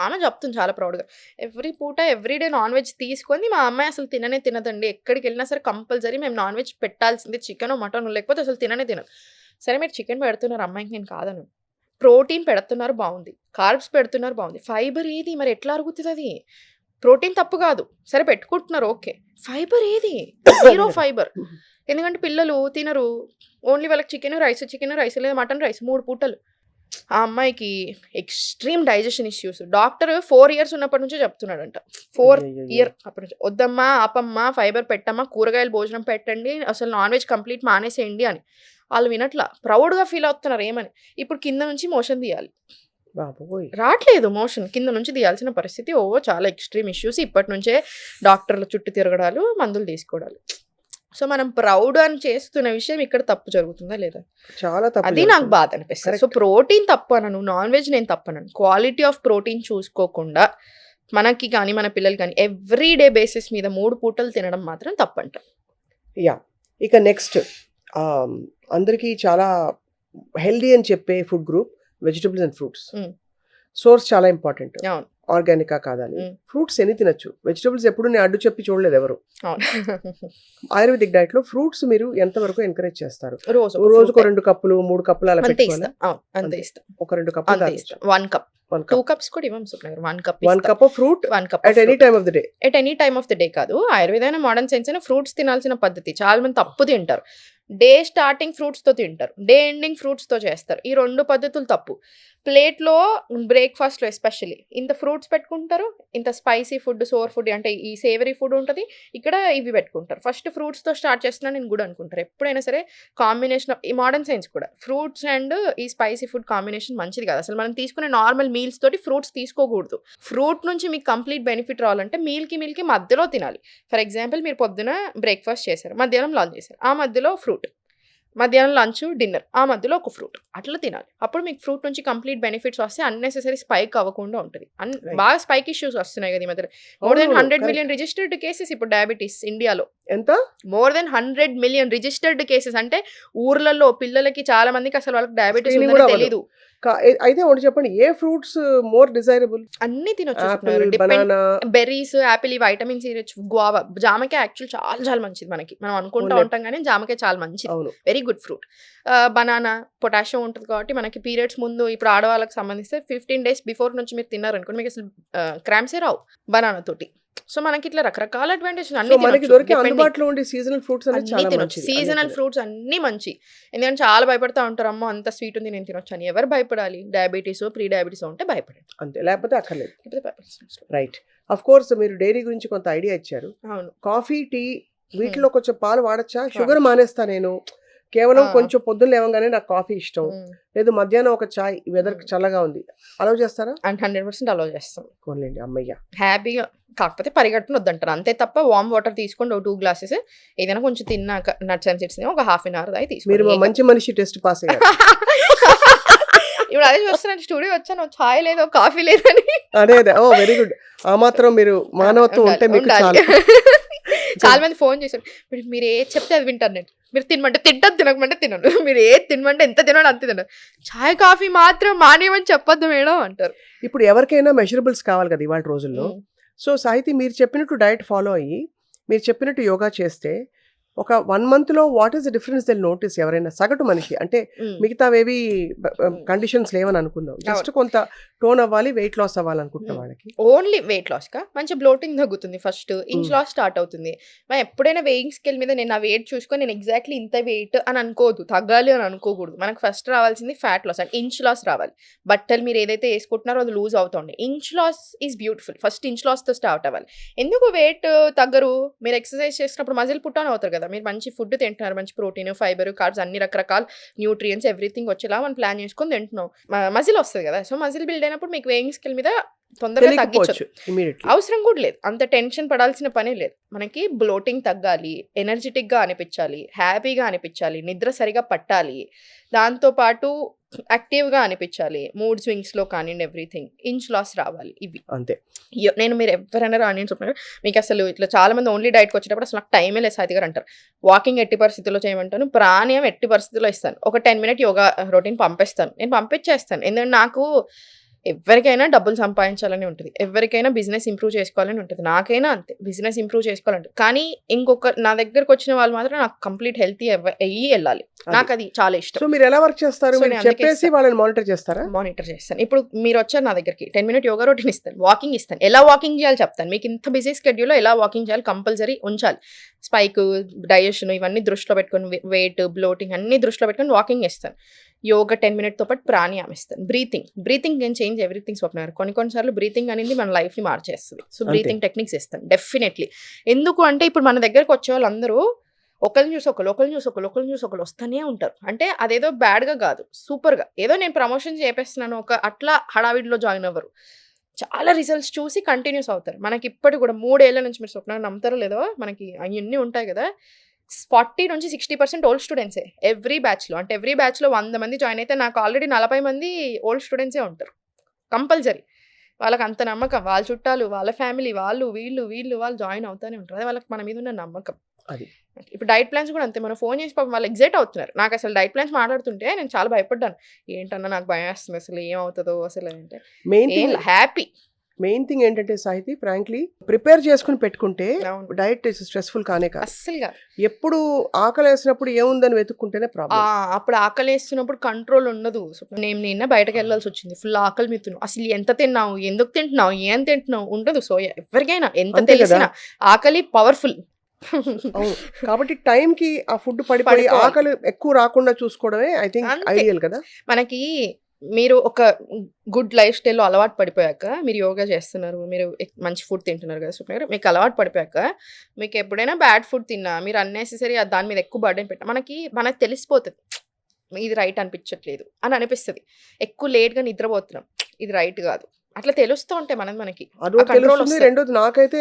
ఆమె చెప్తుంది చాలా ప్రౌడ్‌గా. ఎవ్రీ పూట ఎవ్రీ డే నాన్ వెజ్ తీసుకొని మా అమ్మాయి అసలు తిననే తినదండి. ఎక్కడికెళ్ళినా సరే కంపల్సరీ మేము నాన్ వెజ్ పెట్టాల్సిందే. చికెనో, మటనో లేకపోతే అసలు తిననే తినదు. సరే మీరు చికెన్ పెడుతున్నారు అమ్మాయికి నేను కాదనను. ప్రోటీన్ పెడుతున్నారు బావుంది. కార్బ్స్ పెడుతున్నారు బావుంది. ఫైబర్ ఏది మరి ఎట్లా అరుగుతదది? ప్రోటీన్ తప్పు కాదు. సరే పెట్టుకుంటున్నారు ఓకే. ఫైబర్ ఏది? Zero fibre. ఎందుకంటే పిల్లలు తినరు. ఓన్లీ వాళ్ళకి చికెను, రైస్ లేదా మటన్ రైస్ 3 పూటలు. ఆ అమ్మాయికి extreme digestion issues. Doctor 4 years ఉన్నప్పటి నుంచే చెప్తున్నాడంట. 4 ఇయర్ అప్పటి నుంచి వద్దమ్మా, ఆపమ్మా, ఫైబర్ పెట్టమ్మా, కూరగాయల భోజనం పెట్టండి, అసలు నాన్ వెజ్ కంప్లీట్ మానేసేయండి అని. ఆళ్ళు వినట్లా. ప్రౌడ్‌గా ఫీల్ అవుతున్నారు ఏమని. ఇప్పుడు కింద నుంచి మోషన్ తీయాలి. బాబోయ్! రాట్లేదు మోషన్. కింద నుంచి తీయాల్సిన పరిస్థితి. చాలా ఎక్స్‌ట్రీమ్ ఇష్యూస్. ఇప్పటి నుంచే డాక్టర్ల చుట్టూ తిరగడాలు, మందులు తీసుకోవడాలు. సో, మనం ప్రౌడ్ అని చేస్తున్న విషయం ఇక్కడ తప్పు జరుగుతుందా లేదా? చాలా తప్పు అది నాకు జరుగుతుంది. బాధ అనిపిస్తది. So, correct. ప్రోటీన్ తప్పు అనను. నాన్ వెజ్ నేను తప్పనను. క్వాలిటీ ఆఫ్ ప్రోటీన్ చూసుకోకుండా మనకి కానీ, మన పిల్లలకి కానీ ఎవ్రీ డే బేసిస్ మీద 3 పూటలు తినడం మాత్రం తప్పంట. యాహ్! ఇక నెక్స్ట్ అందరికీ చాలా హెల్తీ అని చెప్పే food group vegetables and fruits. హ్మ్. సోర్స్ చాలా ఇంపార్టెంట్. అవును. ఆర్గానికా కాదని. హ్మ్. ఫ్రూట్స్ ఎన్ని తినొచ్చు. వెజిటబుల్స్ ఎప్పుడు నేను అడ్డు చెప్పి చూడలేదు ఎవరు. అవును. ఆయుర్వేదిక్ డైట్‌లో ఫ్రూట్స్ మీరు ఎంతవరకు ఎంకరేజ్ చేస్తారు? రోజుకో రోజుకో ఫ్రూటే. 2 కప్పులు, 3 కప్పులు అలా అంతే పెట్టుకోవాలా? ఇస్తా. అవును. అంతే అంతే. ఇస్తా. ఒక 2 కప్పులు అంతే తాగొచ్చు. ఇస్తా. 1 కప్. 1 2 కప్. కప్స్ కూడా ఇవ్వం స్వప్న 1 కప్ 1 ఇస్తా. Cup of fruit 1 cup at of any fruit. Time of the day. At any time of the day కాదు. ఆయుర్వేదైన మోడర్న్ సైన్స్ అయినా ఫ్రూట్స్ తినాల్సిన పద్ధతి. చాలా మంది తప్పు తింటారు. డే స్టార్టింగ్ ఫ్రూట్స్‌తో తింటారు. డే ఎండింగ్ ఫ్రూట్స్‌తో చేస్తారు. ఈ 2 పద్ధతులు తప్పు. ప్లేట్‌లో బ్రేక్‌ఫాస్ట్‌లో ఎస్పెషల్లీ ఇంత ఫ్రూట్స్ పెట్టుకుంటారు. ఇంత స్పైసీ ఫుడ్, సోర్ ఫుడ్ అంటే ఈ సేవరీ ఫుడ్ ఉంటది. ఇక్కడ ఇవి పెట్టుకుంటారు. ఫస్ట్ ఫ్రూట్స్‌తో స్టార్ట్ చేస్తున్నా నేను గుడ్ అనుకుంటారు. ఎప్పుడైనా సరే కాంబినేషన్ ఈ మోడర్న్ సైన్స్ కూడా ఫ్రూట్స్ అండ్ ఈ స్పైసీ ఫుడ్ కాంబినేషన్ మంచిది కాదు. అసలు మనం తీసుకునే నార్మల్ మీల్స్ తోటి ఫ్రూట్స్ తీసుకోకూడదు. ఫ్రూట్ నుంచి మీకు కంప్లీట్ బెనిఫిట్ రావాలంటే మీల్‌కి మధ్యలో తినాలి. ఫర్ ఎగ్జాంపుల్ మీరు పొద్దున బ్రేక్‌ఫాస్ట్ చేశారు. మధ్యాహ్నం లంచ్ చేశారు. ఆ మధ్యలో ఫ్రూట్. మధ్యాహ్నం లంచ్, డిన్నర్. ఆ మధ్యలో ఒక ఫ్రూట్. అట్లా తినాలి. అప్పుడు మీకు ఫ్రూట్ నుంచి కంప్లీట్ బెనిఫిట్స్ వస్తే అన్నెసెసరీ స్పైక్ అవ్వకుండా ఉంటది. రైట్. బాగా స్పైక్ ఇష్యూస్ వస్తున్నాయి కదా ఈ మధ్యన. మోర్ దెన్ అవునవును. 100 కరెక్ట్. మిలియన్ రిజిస్టర్డ్ కేసెస్ ఇప్పుడు డయాబెటిస్ ఇండియాలో. ఎంత? More than 100 million registered cases అంటే ఊర్లలో పిల్లలకి చాలా మందికి అసలు వాళ్ళకి డయాబెటిస్ స్క్రీనింగ్ ఉందని కూడా అవ్వదు. తెలీదు. అయితే ఒకటి చెప్పండి. ఏ ఫ్రూట్స్ మోర్ డిజైరబుల్? అన్నీ తినొచ్చు యాపిల్, చెప్తున్నారు. Depend banana. Berries, apple, vitamin C rich, guava, జామకాయ యాక్చువల్ చాలా మంచిది మనకి. మనం అనుకుంటా అవునులే. ఉంటాం కానీ జామకాయ చాలా మంచిది. అవును. Very good fruit. Banana potassium ఉంటది కాబట్టి మనకి పీరియడ్స్ ముందు ఇప్పుడు ఆడవాళ్ళకి సంబంధిస్తే 15 డేస్ బిఫోర్ నుంచి మీరు తిన్నారనుకోండి మీకు అసలు క్రాంప్సే రావు బనానా తోటి. సో, మనకి ఇట్లా రకరకాల అడ్వాంటేజెస్ సో, అన్నీ మనకి తినొచ్చు. దొరికే డిపెండింగ్ అందుబాటులో ఉండే సీజనల్ ఫ్రూట్స్ అనేది అన్నీ చాలా తినొచ్చు. మంచిది. అన్నీ సీజనల్ తినొచ్చు. ఫ్రూట్స్ అన్నీ మంచి. ఎందుకంటే చాలా భయపడతా ఉంటారు. అమ్మో! అంత స్వీట్ ఉంది నేను తినొచ్చు అని. ఎవరు భయపడాలి? డయాబెటిసో, ప్రీ డయాబెటిసో ఉంటే భయపడండి. అంతే. లేకపోతే అక్కర్లేదు. లేకపోతే భయపడాల్సిన అవసరం లేదు. రైట్. ఆఫ్ కోర్స్ మీరు డైరీ గురించి కొంత ఐడియా ఇచ్చారు. అవును. కాఫీ, టీ హ్మ్. వీటిలో కొంచెం పాలు వాడొచ్చా? షుగర్ వాడొచ్చు. మానేస్తా నేను. కేవలం ఆ! కొంచెం పొద్దున్న లేవగానే నాకు కాఫీ ఇష్టం. హ్మ్. లేదు మధ్యాహ్నం ఒక చాయ్ వెదర్ హ్మ్. చల్లగా ఉంది. అలౌ చేస్తారా? అండ్ 100% అలౌ చేస్తాం. పోన్లేండి అమ్మయ్య. హ్యాపీగా. కాకపోతే పరిగెట్టున వద్దంటారు. అంతే తప్ప వార్మ్ వాటర్ తీసుకోండి. ఓ 2 గ్లాసెస్ ఏదైనా కొంచెం తిన్నాక నట్స్ అండ్ సీడ్స్ ఒక హాఫ్ అన్ అవర్ దాకా మీరు తీసుకోండి. మా ఏం కాదు. మంచి మనిషి టెస్ట్ పాస్ అయ్యారు. ఇప్పుడు అదే చూస్తున్నాను స్టూడియో వచ్చాను. చాయ్ లేదు, కాఫీ లేదని. అదే. ఓ వెరీ గుడ్. ఆ మాత్రం మీరు మానవత్వం ఉండాలి. ఉంటే మీకు ఉండాలి. చాలు. చాలా మంది ఫోన్ చేశారు. మీరు ఏది చెప్తే అది వింటాను నేను. మీరు తినమంటే తింటాను, తినకమంటే తినను. మీరు ఏది తినమంటే ఎంత తినను అంతే తినను. చాయ్, కాఫీ మాత్రం మానేయమని చెప్పొద్దు మేడం అంటారు. ఇప్పుడు ఎవరికైనా మెజరబుల్స్ కావాలి కదా ఇవాళ రోజుల్లో. హ్మ్. సో సాహితీ మీరు చెప్పినట్టు డైట్ ఫాలో అయ్యి మీరు చెప్పినట్టు యోగా చేస్తే ఒక 1 మంత్‌లో what is the difference they'll notice ఎవరైనా సగటు మనిషి అంటే హ్మ్. మిగతావేవి హ్మ్. కండిషన్స్ లేవని అనుకుందాం. జస్ట్ అవును. కొంత టోన్ అవ్వాలి, వెయిట్ లాస్ అవ్వాలనుకుంటున్న హ్మ్. వాళ్ళకి. ఓన్లీ వెయిట్ లాస్‌కా? మంచి బ్లోటింగ్ తగ్గుతుంది ఫస్ట్. ఇంచ్ హ్మ్. లాస్ స్టార్ట్ అవుతుంది. మనం ఎప్పుడైనా వెయింగ్ స్కేల్ మీద నేను నా వెయిట్ చూసుకొని నేను ఎగ్జాక్ట్‌లీ ఇంత వెయిట్ అని అనుకోవద్దు. తగ్గాలి అని అనుకోకూడదు. మనకు ఫస్ట్ రావాల్సింది fat loss and inch loss రావాలి. బట్టలు మీరు ఏదైతే ఏసుకుంటున్నారో అది లూజ్ అవుతుంది. Inch loss is beautiful. First inch లాస్‌తో స్టార్ట్ అవ్వాలి. ఎందుకు వెయిట్ తగ్గరు? మీరు ఎక్సర్సైజ్ చేసినప్పుడు మజిల్ పుట్ ఆన్ అవుతారు కదా! మీరు మంచి ఫుడ్ తింటున్నారు, మంచి ప్రోటీన్, ఫైబర్, కార్బ్స్ అన్ని రకరకాల న్యూట్రియన్స్ ఎవ్రీథింగ్ వచ్చేలా మనం ప్లాన్ చేసుకొని తింటున్నాం. మజిల్ వస్తుంది కదా, సో మజిల్ బిల్డ్ అయినప్పుడు మీకు వేయింగ్ స్కిల్ మీద తొందరగా తగ్గించచ్చు, అవసరం కూడా లేదు, అంత టెన్షన్ పడాల్సిన పనే లేదు. మనకి బ్లోటింగ్ తగ్గాలి, ఎనర్జెటిక్గా అనిపించాలి, హ్యాపీగా అనిపించాలి, నిద్ర సరిగా పట్టాలి, దాంతోపాటు యాక్టివ్గా అనిపించాలి, మూడ్ స్వింగ్స్లో కానివ్వండి, ఎవ్రీథింగ్, ఇంచ్ లాస్ రావాలి. ఇవి అంతే. నేను మీరు ఎవరైనా రాని చెప్తున్నారు, మీకు అసలు ఇట్లా చాలా మంది ఓన్లీ డైట్కి వచ్చేటప్పుడు అసలు నాకు టైమే లేదు సాయితీ గారు అంటారు. వాకింగ్ ఎట్టి పరిస్థితుల్లో చేయమంటాను, ప్రాణాయామం ఎట్టి పరిస్థితుల్లో ఇస్తాను, ఒక 10 minute యోగా రొటీన్ పంపిస్తాను, నేను పంపించేస్తాను. ఎందుకంటే నాకు ఎవరికైనా డబ్బులు సంపాదించాలని ఉంటుంది, ఎవరికైనా బిజినెస్ ఇంప్రూవ్ చేసుకోవాలని ఉంటుంది, నాకైనా అంతే బిజినెస్ ఇంప్రూవ్ చేసుకోవాలంటే. కానీ ఇంకొక నా దగ్గరకు వచ్చిన వాళ్ళు మాత్రం నాకు కంప్లీట్ హెల్తీ అయ్యి వెళ్ళాలి, నాకు అది చాలా ఇష్టం. సో మీరు ఎలా వర్క్ చేస్తారు? చెప్పేసి వాళ్ళని మానిటర్ చేస్తారా? మానిటర్ చేస్తాను. ఇప్పుడు మీరు వచ్చారు నా దగ్గరికి, 10 minute యోగా రొటీన్ ఇస్తాను, వాకింగ్ ఇస్తాను, ఎలా వాకింగ్ చేయాలి చెప్తాను. మీకు ఇంత బిజీ స్కెడ్యూల్లో ఎలా వాకింగ్ చేయాలి కంపల్సరీ ఉంచాలి. స్పైక్, డైజెషన్ ఇవన్నీ దృష్టిలో పెట్టుకొని, వెయిట్, బ్లోటింగ్ అన్ని దృష్టిలో పెట్టుకొని వాకింగ్ ఇస్తాను. యోగా 10 minute పాటు ప్రాణాయామం ఇస్తాను. Breathing can change everything. Swapna కొన్నిసార్లు బ్రీతింగ్ అనేది మన లైఫ్ని మార్చేస్తుంది. సో బ్రీతింగ్ టెక్నిక్స్ ఇస్తాను డెఫినెట్లీ. ఎందుకు అంటే ఇప్పుడు మన దగ్గరకు వచ్చే వాళ్ళందరూ ఒకరిని చూసి ఒకరు వస్తూనే ఉంటారు. అంటే అదేదో బ్యాడ్గా కాదు, సూపర్గా, ఏదో నేను ప్రమోషన్ చేపేస్తున్నాను ఒక అట్లా హడావిడిలో జాయిన్ అవ్వరు. చాలా రిజల్ట్స్ చూసి కంటిన్యూస్ అవుతారు. మనకి ఇప్పటికి కూడా 3 ఏళ్ల నుంచి, మీరు స్వప్న నమ్ముతారో లేదో, మనకి అవన్నీ ఉంటాయి కదా, 40 నుంచి 60% ఓల్డ్ స్టూడెంట్సే ఎవ్రీ బ్యాచ్లో. అంటే ఎవ్రీ బ్యాచ్లో 100 మంది జాయిన్ అయితే నాకు ఆల్రెడీ 40 మంది ఓల్డ్ స్టూడెంట్సే ఉంటారు కంపల్సరీ. వాళ్ళకి అంత నమ్మకం, వాళ్ళ చుట్టాలు, వాళ్ళ ఫ్యామిలీ, వాళ్ళు జాయిన్ అవుతూనే ఉంటారు. అదే వాళ్ళకి మన మీద ఉన్న నమ్మకం. అది ఇప్పుడు డైట్ ప్లాన్స్ కూడా అంతే. మనం ఫోన్ చేసి పాపం వాళ్ళు ఎగ్జైట్ అవుతున్నారు. నాకు అసలు డైట్ ప్లాన్స్ మాట్లాడుతుంటే నేను చాలా భయపడ్డాను, ఏంటన్నా నాకు భయం వేస్తుంది అసలు ఏమవుతుందో అసలు అంటే. హ్యాపీ మెయిన్ థింగ్ ఏంటంటే సాహితీ, ఫ్రాంక్లీ ప్రిపేర్ చేసుకుని పెట్టుకుంటే డైట్ స్ట్రెస్ఫుల్ కానే కాదు. అస్సలుగా ఎప్పుడు ఆకలి వేసినప్పుడు ఏముందని వెతుక్కుంటేనే ప్రాబ్లం. అప్పుడు ఆకలి వేస్తున్నప్పుడు కంట్రోల్ ఉండదు. నేను నిన్న బయటకు వెళ్ళాల్సి వచ్చింది, ఫుల్ ఆకలి మీతున్నావు, అసలు ఎంత తిన్నావు, ఎందుకు తింటున్నావు, ఏం తింటున్నావు ఉండదు. సో ఎవరికైనా ఎంత తెలిసినా ఆకలి పవర్ఫుల్. కాబట్టి టైంకి ఆ ఫుడ్ పడిపోయి ఆకలి ఎక్కువ రాకుండా చూసుకోవడమే ఐ థింక్ ఐడియల్ కదా. మనకి మీరు ఒక గుడ్ లైఫ్ స్టైల్లో అలవాటు పడిపోయాక, మీరు యోగా చేస్తున్నారు, మీరు మంచి ఫుడ్ తింటున్నారు కదా స్వప్న గారు, మీకు అలవాటు పడిపోయాక మీకు ఎప్పుడైనా బ్యాడ్ ఫుడ్ తిన్నా, మీరు అన్నెసెసరీ దాని మీద ఎక్కువ బర్డెన్ పెట్టినా మనకు తెలిసిపోతుంది, ఇది రైట్ అనిపించట్లేదు అని అనిపిస్తుంది. ఎక్కువ లేట్గా నిద్రపోతున్నాం, ఇది రైట్ కాదు, అట్లా తెలుస్తూ ఉంటాయి మనకి. రెండోది నాకైతే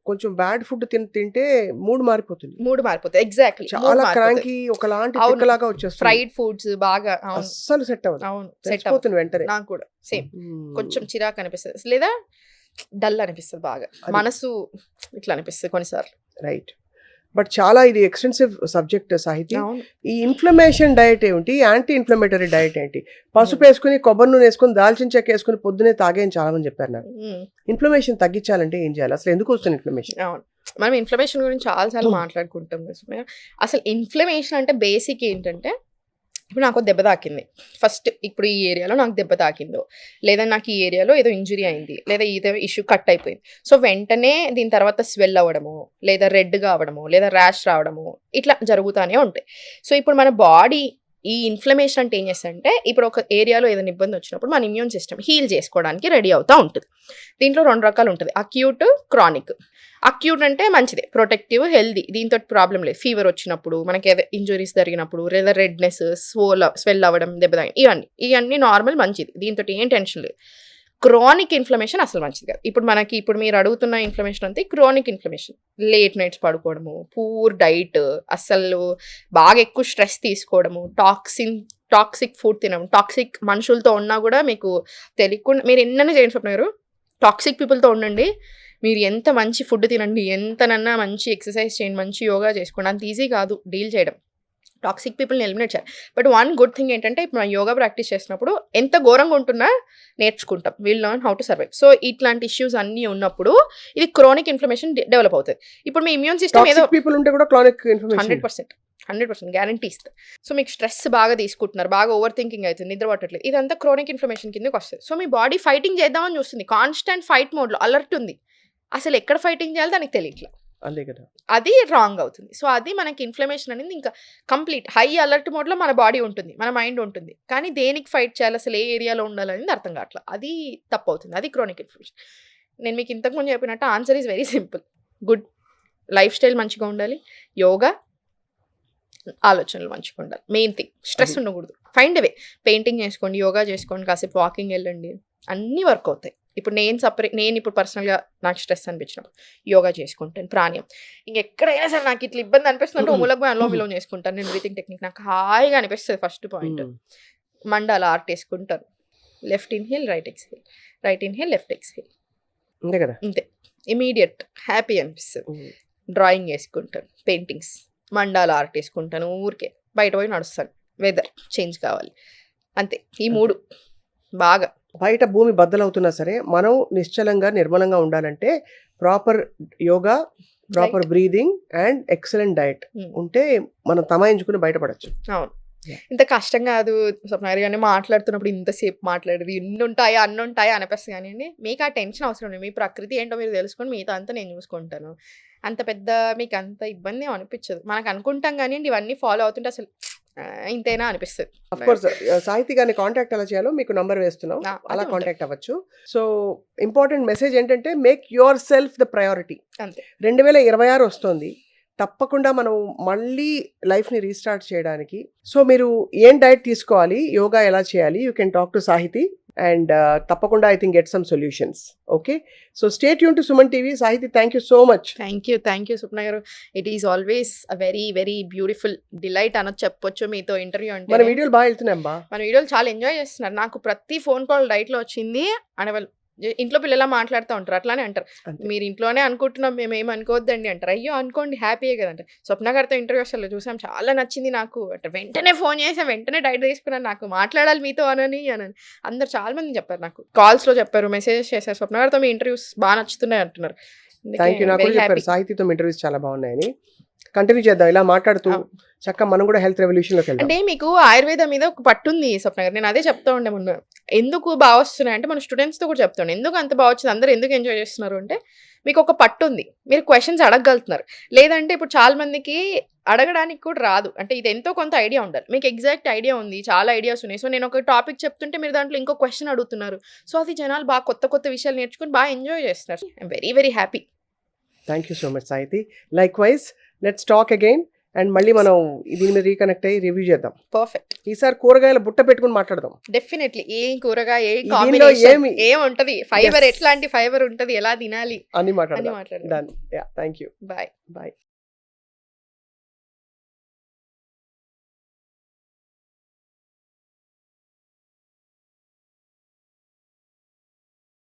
కొంచెం బ్యాడ్ ఫుడ్ తింటే మూడ్ మారిపోతుంది. ఎగ్జాక్ట్లీ, చాలా క్రాంకీ, ఒకలాంటి తిక్కలాగా వచ్చేస్తుంది. ఫ్రైడ్ ఫుడ్స్ బాగా అస్సలు సెట్ అవ్వదు. అవును, సెట్ అవుతుంది వెంటనే. నాకు కూడా సేమ్, కొంచెం చిరాకు అనిపిస్తుంది లేదా డల్ అనిపిస్తుంది, బాగా మనసు ఇట్లా అనిపిస్తుంది కొన్నిసార్లు. రైట్. బట్ చాలా ఇది ఎక్స్టెన్సివ్ సబ్జెక్ట్ సాహితీ. ఈ ఇన్ఫ్లమేషన్ డయట్ ఏమిటి, యాంటీ ఇన్ఫ్లమేటరీ డయట్ ఏంటి? పసుపు వేసుకుని, కొబ్బరి నూనె వేసుకుని, దాల్చిన చెక్క వేసుకుని పొద్దునే తాగేని చాలా మంది చెప్పారు నాకు. ఇన్ఫ్లమేషన్ తగ్గించాలంటే ఏం చేయాలి? అసలు ఎందుకు వస్తుంది ఇన్ఫ్లమేషన్? అవును, మనం ఇన్ఫ్లమేషన్ గురించి చాలాసార్లు మాట్లాడుకుంటాం. అసలు ఇన్ఫ్లమేషన్ అంటే బేసిక్ ఏంటంటే, ఇప్పుడు నాకు దెబ్బ తాకింది ఫస్ట్, ఇప్పుడు ఈ ఏరియాలో నాకు దెబ్బ తాకిందో, లేదా నాకు ఈ ఏరియాలో ఏదో ఇంజురీ అయింది, లేదా ఏదో ఇష్యూ కట్ అయిపోయింది, సో వెంటనే దీని తర్వాత స్వెల్ అవ్వడము, లేదా రెడ్గా అవ్వడము, లేదా ర్యాష్ రావడము, ఇట్లా జరుగుతూనే ఉంటాయి. సో ఇప్పుడు మన బాడీ ఈ ఇన్ఫ్లమేషన్ అంటే ఏం చేస్తుందంటే, ఇప్పుడు ఒక ఏరియాలో ఏదైనా ఇబ్బంది వచ్చినప్పుడు మన ఇమ్యూన్ సిస్టమ్ హీల్ చేసుకోవడానికి రెడీ అవుతూ ఉంటుంది. దీంట్లో 2 రకాలు ఉంటుంది, అక్యూట్, క్రానిక్. అక్యూట్ అంటే మంచిదే, ప్రొటెక్టివ్, హెల్దీ, దీంతో ప్రాబ్లం లేదు. ఫీవర్ వచ్చినప్పుడు, మనకి ఏదో ఇంజురీస్ జరిగినప్పుడు, లేదా రెడ్నెస్, స్వెల్ అవ్వడం, దెబ్బ ఇవన్నీ నార్మల్, మంచిది, దీంతో ఏం టెన్షన్ లేదు. క్రానిక్ ఇన్ఫ్లమేషన్ అసలు మంచిది కాదు. ఇప్పుడు మీరు అడుగుతున్న ఇన్ఫ్లమేషన్ అంతే క్రానిక్ ఇన్ఫ్లమేషన్. లేట్ నైట్స్ పడుకోవడము, పూర్ డైట్, అసలు బాగా ఎక్కువ స్ట్రెస్ తీసుకోవడము, టాక్సిక్ ఫుడ్ తినడం, టాక్సిక్ మనుషులతో ఉన్నా కూడా మీకు తెలియకుండా, మీరు ఎన్నైనా చేయండి స్వప్న గారు, టాక్సిక్ పీపుల్తో ఉండండి, మీరు ఎంత మంచి ఫుడ్ తినండి, ఎంతనన్నా మంచి ఎక్సర్సైజ్ చేయండి, మంచి యోగా చేసుకోండి, అంత ఈజీ కాదు డీల్ చేయడం, టాక్సిక్ పీపుల్ని ఎలిమినేట్ చేయాలి. బట్ వన్ గుడ్ థింగ్ ఏంటంటే, ఇప్పుడు మనం యోగా ప్రాక్టీస్ చేసినప్పుడు ఎంత ఘోరంగా ఉంటున్నా నేర్చుకుంటాం, will learn how to survive. So ఇట్లాంటి ఇష్యూస్ అన్నీ ఉన్నప్పుడు ఇది క్రానిక్ ఇన్ఫ్లమేషన్ డెవలప్ అవుతుంది. ఇప్పుడు మీ ఇమ్యూన్ సిస్టమ్ ఏదో పీపుల్ ఉంటే కూడా క్రానిక్ ఇన్ఫ్లమేషన్ 100% గ్యారంటీ ఇస్తుంది. సో మీకు స్ట్రెస్ బాగా తీసుకుంటున్నారు, బాగా ఓవర్ థింకింగ్ అవుతుంది, నిద్ర పట్టట్లేదు, ఇదంతా క్రానిక్ ఇన్ఫ్లమేషన్ కిందకి వస్తుంది. సో మీ బాడీ ఫైటింగ్ చేద్దామని చూస్తుంది, కాన్స్టెంట్ ఫైట్ మోడ్లో అలర్ట్ ఉంది, అసలు ఎక్కడ ఫైటింగ్ చేయాలో దానికి తెలియట్లేదు, అంతే కదా, అది రాంగ్ అవుతుంది. సో అది మనకి ఇన్ఫ్లమేషన్ అనేది ఇంకా కంప్లీట్ హై అలర్ట్ మోడ్లో మన బాడీ ఉంటుంది, మన మైండ్ ఉంటుంది, కానీ దేనికి ఫైట్ చేయాలి, అసలు ఏ ఏరియాలో ఉండాలనేది అర్థం కావట్లేదు, అది తప్పు అవుతుంది, అది క్రానిక్ ఇన్ఫ్లమేషన్. నేను మీకు ఇంతకుముందు చెప్పినట్టు answer is very simple, good life style మంచిగా ఉండాలి, యోగా, ఆలోచనలు మంచిగా ఉండాలి. మెయిన్ థింగ్ స్ట్రెస్ అది. ఉండకూడదు. ఫైండ్ అవే. పెయింటింగ్ చేసుకోండి, యోగా చేసుకోండి, కాసేపు వాకింగ్ వెళ్ళండి, అన్నీ వర్క్ అవుతాయి. ఇప్పుడు నేను ఇప్పుడు పర్సనల్గా నాకు స్ట్రెస్ అనిపించినప్పుడు యోగా చేసుకుంటాను, ప్రాణాయామం. ఇంకెక్కడైనా సరే నాకు ఇట్లా ఇబ్బంది అనిపిస్తుంటే మూలకు పోయి అనులోమ విలోమ చేసుకుంటాను. నేను బ్రీతింగ్ టెక్నిక్ నాకు హాయిగా అనిపిస్తుంది. ఫస్ట్ పాయింట్ మండాల ఆర్ట్ వేసుకుంటాను. Left inhale, right exhale, right inhale, left exhale, అంతే కదా. అంతే. ఇమీడియట్ హ్యాపీ అనిపిస్తుంది. డ్రాయింగ్ వేసుకుంటాను, పెయింటింగ్స్, మండాల ఆర్ట్ వేసుకుంటాను, ఊరికే బయట పోయి నడుస్తాను, వెదర్ చేంజ్ కావాలి, అంతే. ఈ 3 బాగా. బయట భూమి బద్దలవుతున్నా సరే మనం నిశ్చలంగా నిర్మలంగా ఉండాలంటే proper yoga, proper breathing and excellent diet ఉంటే మనం తమాయించుకుని బయటపడచ్చు. అవును. ఇంత కష్టం కాదు స్వప్నగారు కానీ మాట్లాడుతున్నప్పుడు ఇంతసేపు మాట్లాడేది ఇన్ని ఉంటాయా అన్ని ఉంటాయా అనిపిస్తుంది. కానీ మీకు ఆ టెన్షన్ అవసరం లేదు. మీ ప్రకృతి ఏంటో మీరు తెలుసుకొని మిగతా అంతా నేను చూసుకుంటాను. అంత పెద్ద మీకు అంత ఇబ్బంది అనిపించదు. మనకు అనుకుంటాం కానీ ఇవన్నీ ఫాలో అవుతుంటే అసలు ఇంతేనా అనిపిస్తుంది. అఫ్ కోర్స్ సాహితీ గారిని కాంటాక్ట్ ఎలా చేయాలో మీకు నంబర్ వేస్తున్నాం, అలా కాంటాక్ట్ అవ్వచ్చు. సో ఇంపార్టెంట్ మెసేజ్ ఏంటంటే make your self the priority. అంతే. 2026 వస్తుంది, తప్పకుండా మనం మళ్ళీ లైఫ్ని రీస్టార్ట్ చేయడానికి. సో మీరు ఏం డైట్ తీసుకోవాలి, యోగా ఎలా చేయాలి, you can talk to Sahiti and తప్పకుండా I think get some solutions. Okay, so stay tune to Suman TV. Sahiti, thank you so much. Thank you Swapna garu. It is always a very very beautiful delight అనొచ్చు, చెప్పొచ్చు మీతో interview అంటే. మన వీడియోలు బాగా వెళ్తున్నాం బా, మన వీడియోలు చాలా ఎంజాయ్ చేస్తున్నారు. నాకు ప్రతి ఫోన్ కాల్ డైట్లో వచ్చింది అనేవాళ్ళు. ఇంట్లో పిల్లలా మాట్లాడుతూ ఉంటారు, అట్లానే అంటారు, మీరు ఇంట్లోనే అనుకుంటున్నాం మేము ఏం అనుకోవద్దండి అంటారు. అయ్యో అనుకోండి, హ్యాపీయే కదంటారు. స్వప్న గారితో ఇంటర్వ్యూ అసలు చూసాం, చాలా నచ్చింది నాకు అంటే వెంటనే ఫోన్ చేసాం, వెంటనే డైట్ తీసుకున్నాను, నాకు మాట్లాడాలి మీతో అని అందరు చాలా మంది చెప్పారు, నాకు కాల్స్లో చెప్పారు, మెసేజెస్ చేశారు, స్వప్న గారితో మీ ఇంటర్వ్యూస్ బాగా నచ్చుతున్నాయి అంటున్నారు. Thank you. నాకు కూడా చెప్పారు సాహితీతో ఇంటర్వ్యూస్ చాలా బాగున్నాయని. కంటిన్యూ చేద్దాం ఇలా మాట్లాడుతూ, చక్కగా మనం కూడా హెల్త్ రెవల్యూషన్లోకి వెళ్దాం. అంటే మీకు ఆయుర్వేదం మీద ఒక పట్టుంది స్వప్న గారు, నేను అదే చెప్తా ఉండే ముందు. ఎందుకు బాగా వస్తున్నాయి అంటే మన స్టూడెంట్స్తో కూడా చెప్తాను, ఎందుకు అంత బాగా వచ్చింది, అందరూ ఎందుకు ఎంజాయ్ చేస్తున్నారు అంటే మీకు ఒక పట్టు ఉంది, మీరు క్వశ్చన్స్ అడగగలుగుతున్నారు. లేదంటే ఇప్పుడు చాలా మందికి అడగడానికి కూడా రాదు, అంటే ఇది ఎంతో కొంత ఐడియా ఉండాలి. మీకు ఎగ్జాక్ట్ ఐడియా ఉంది, చాలా ఐడియాస్ ఉన్నాయి. సో నేను ఒక టాపిక్ చెప్తుంటే మీరు దాంట్లో ఇంకో క్వశ్చన్ అడుగుతున్నారు. సో అది జనాలు బాగా కొత్త కొత్త విషయాలు నేర్చుకుని బాగా ఎంజాయ్ చేస్తున్నారు. I'm very very happy. Thank you so much Sahiti. Likewise let's talk again and మళ్ళీ మనం దీని మీద రీకనెక్ట్ అయ్యి రివ్యూ చేద్దాం. పర్ఫెక్ట్. ఈసారి కూరగాయల బుట్ట పెట్టుకుని మాట్లాడదాం. డెఫినెట్లీ. ఏం కూరగాయ, ఏ కాంబినేషన్, ఏం ఉంటది, ఫైబర్ ఎట్లాంటి ఫైబర్ ఉంటది, ఎలా తినాలి అని మాట్లాడదాం. Thank you. బాయ్. బాయ్.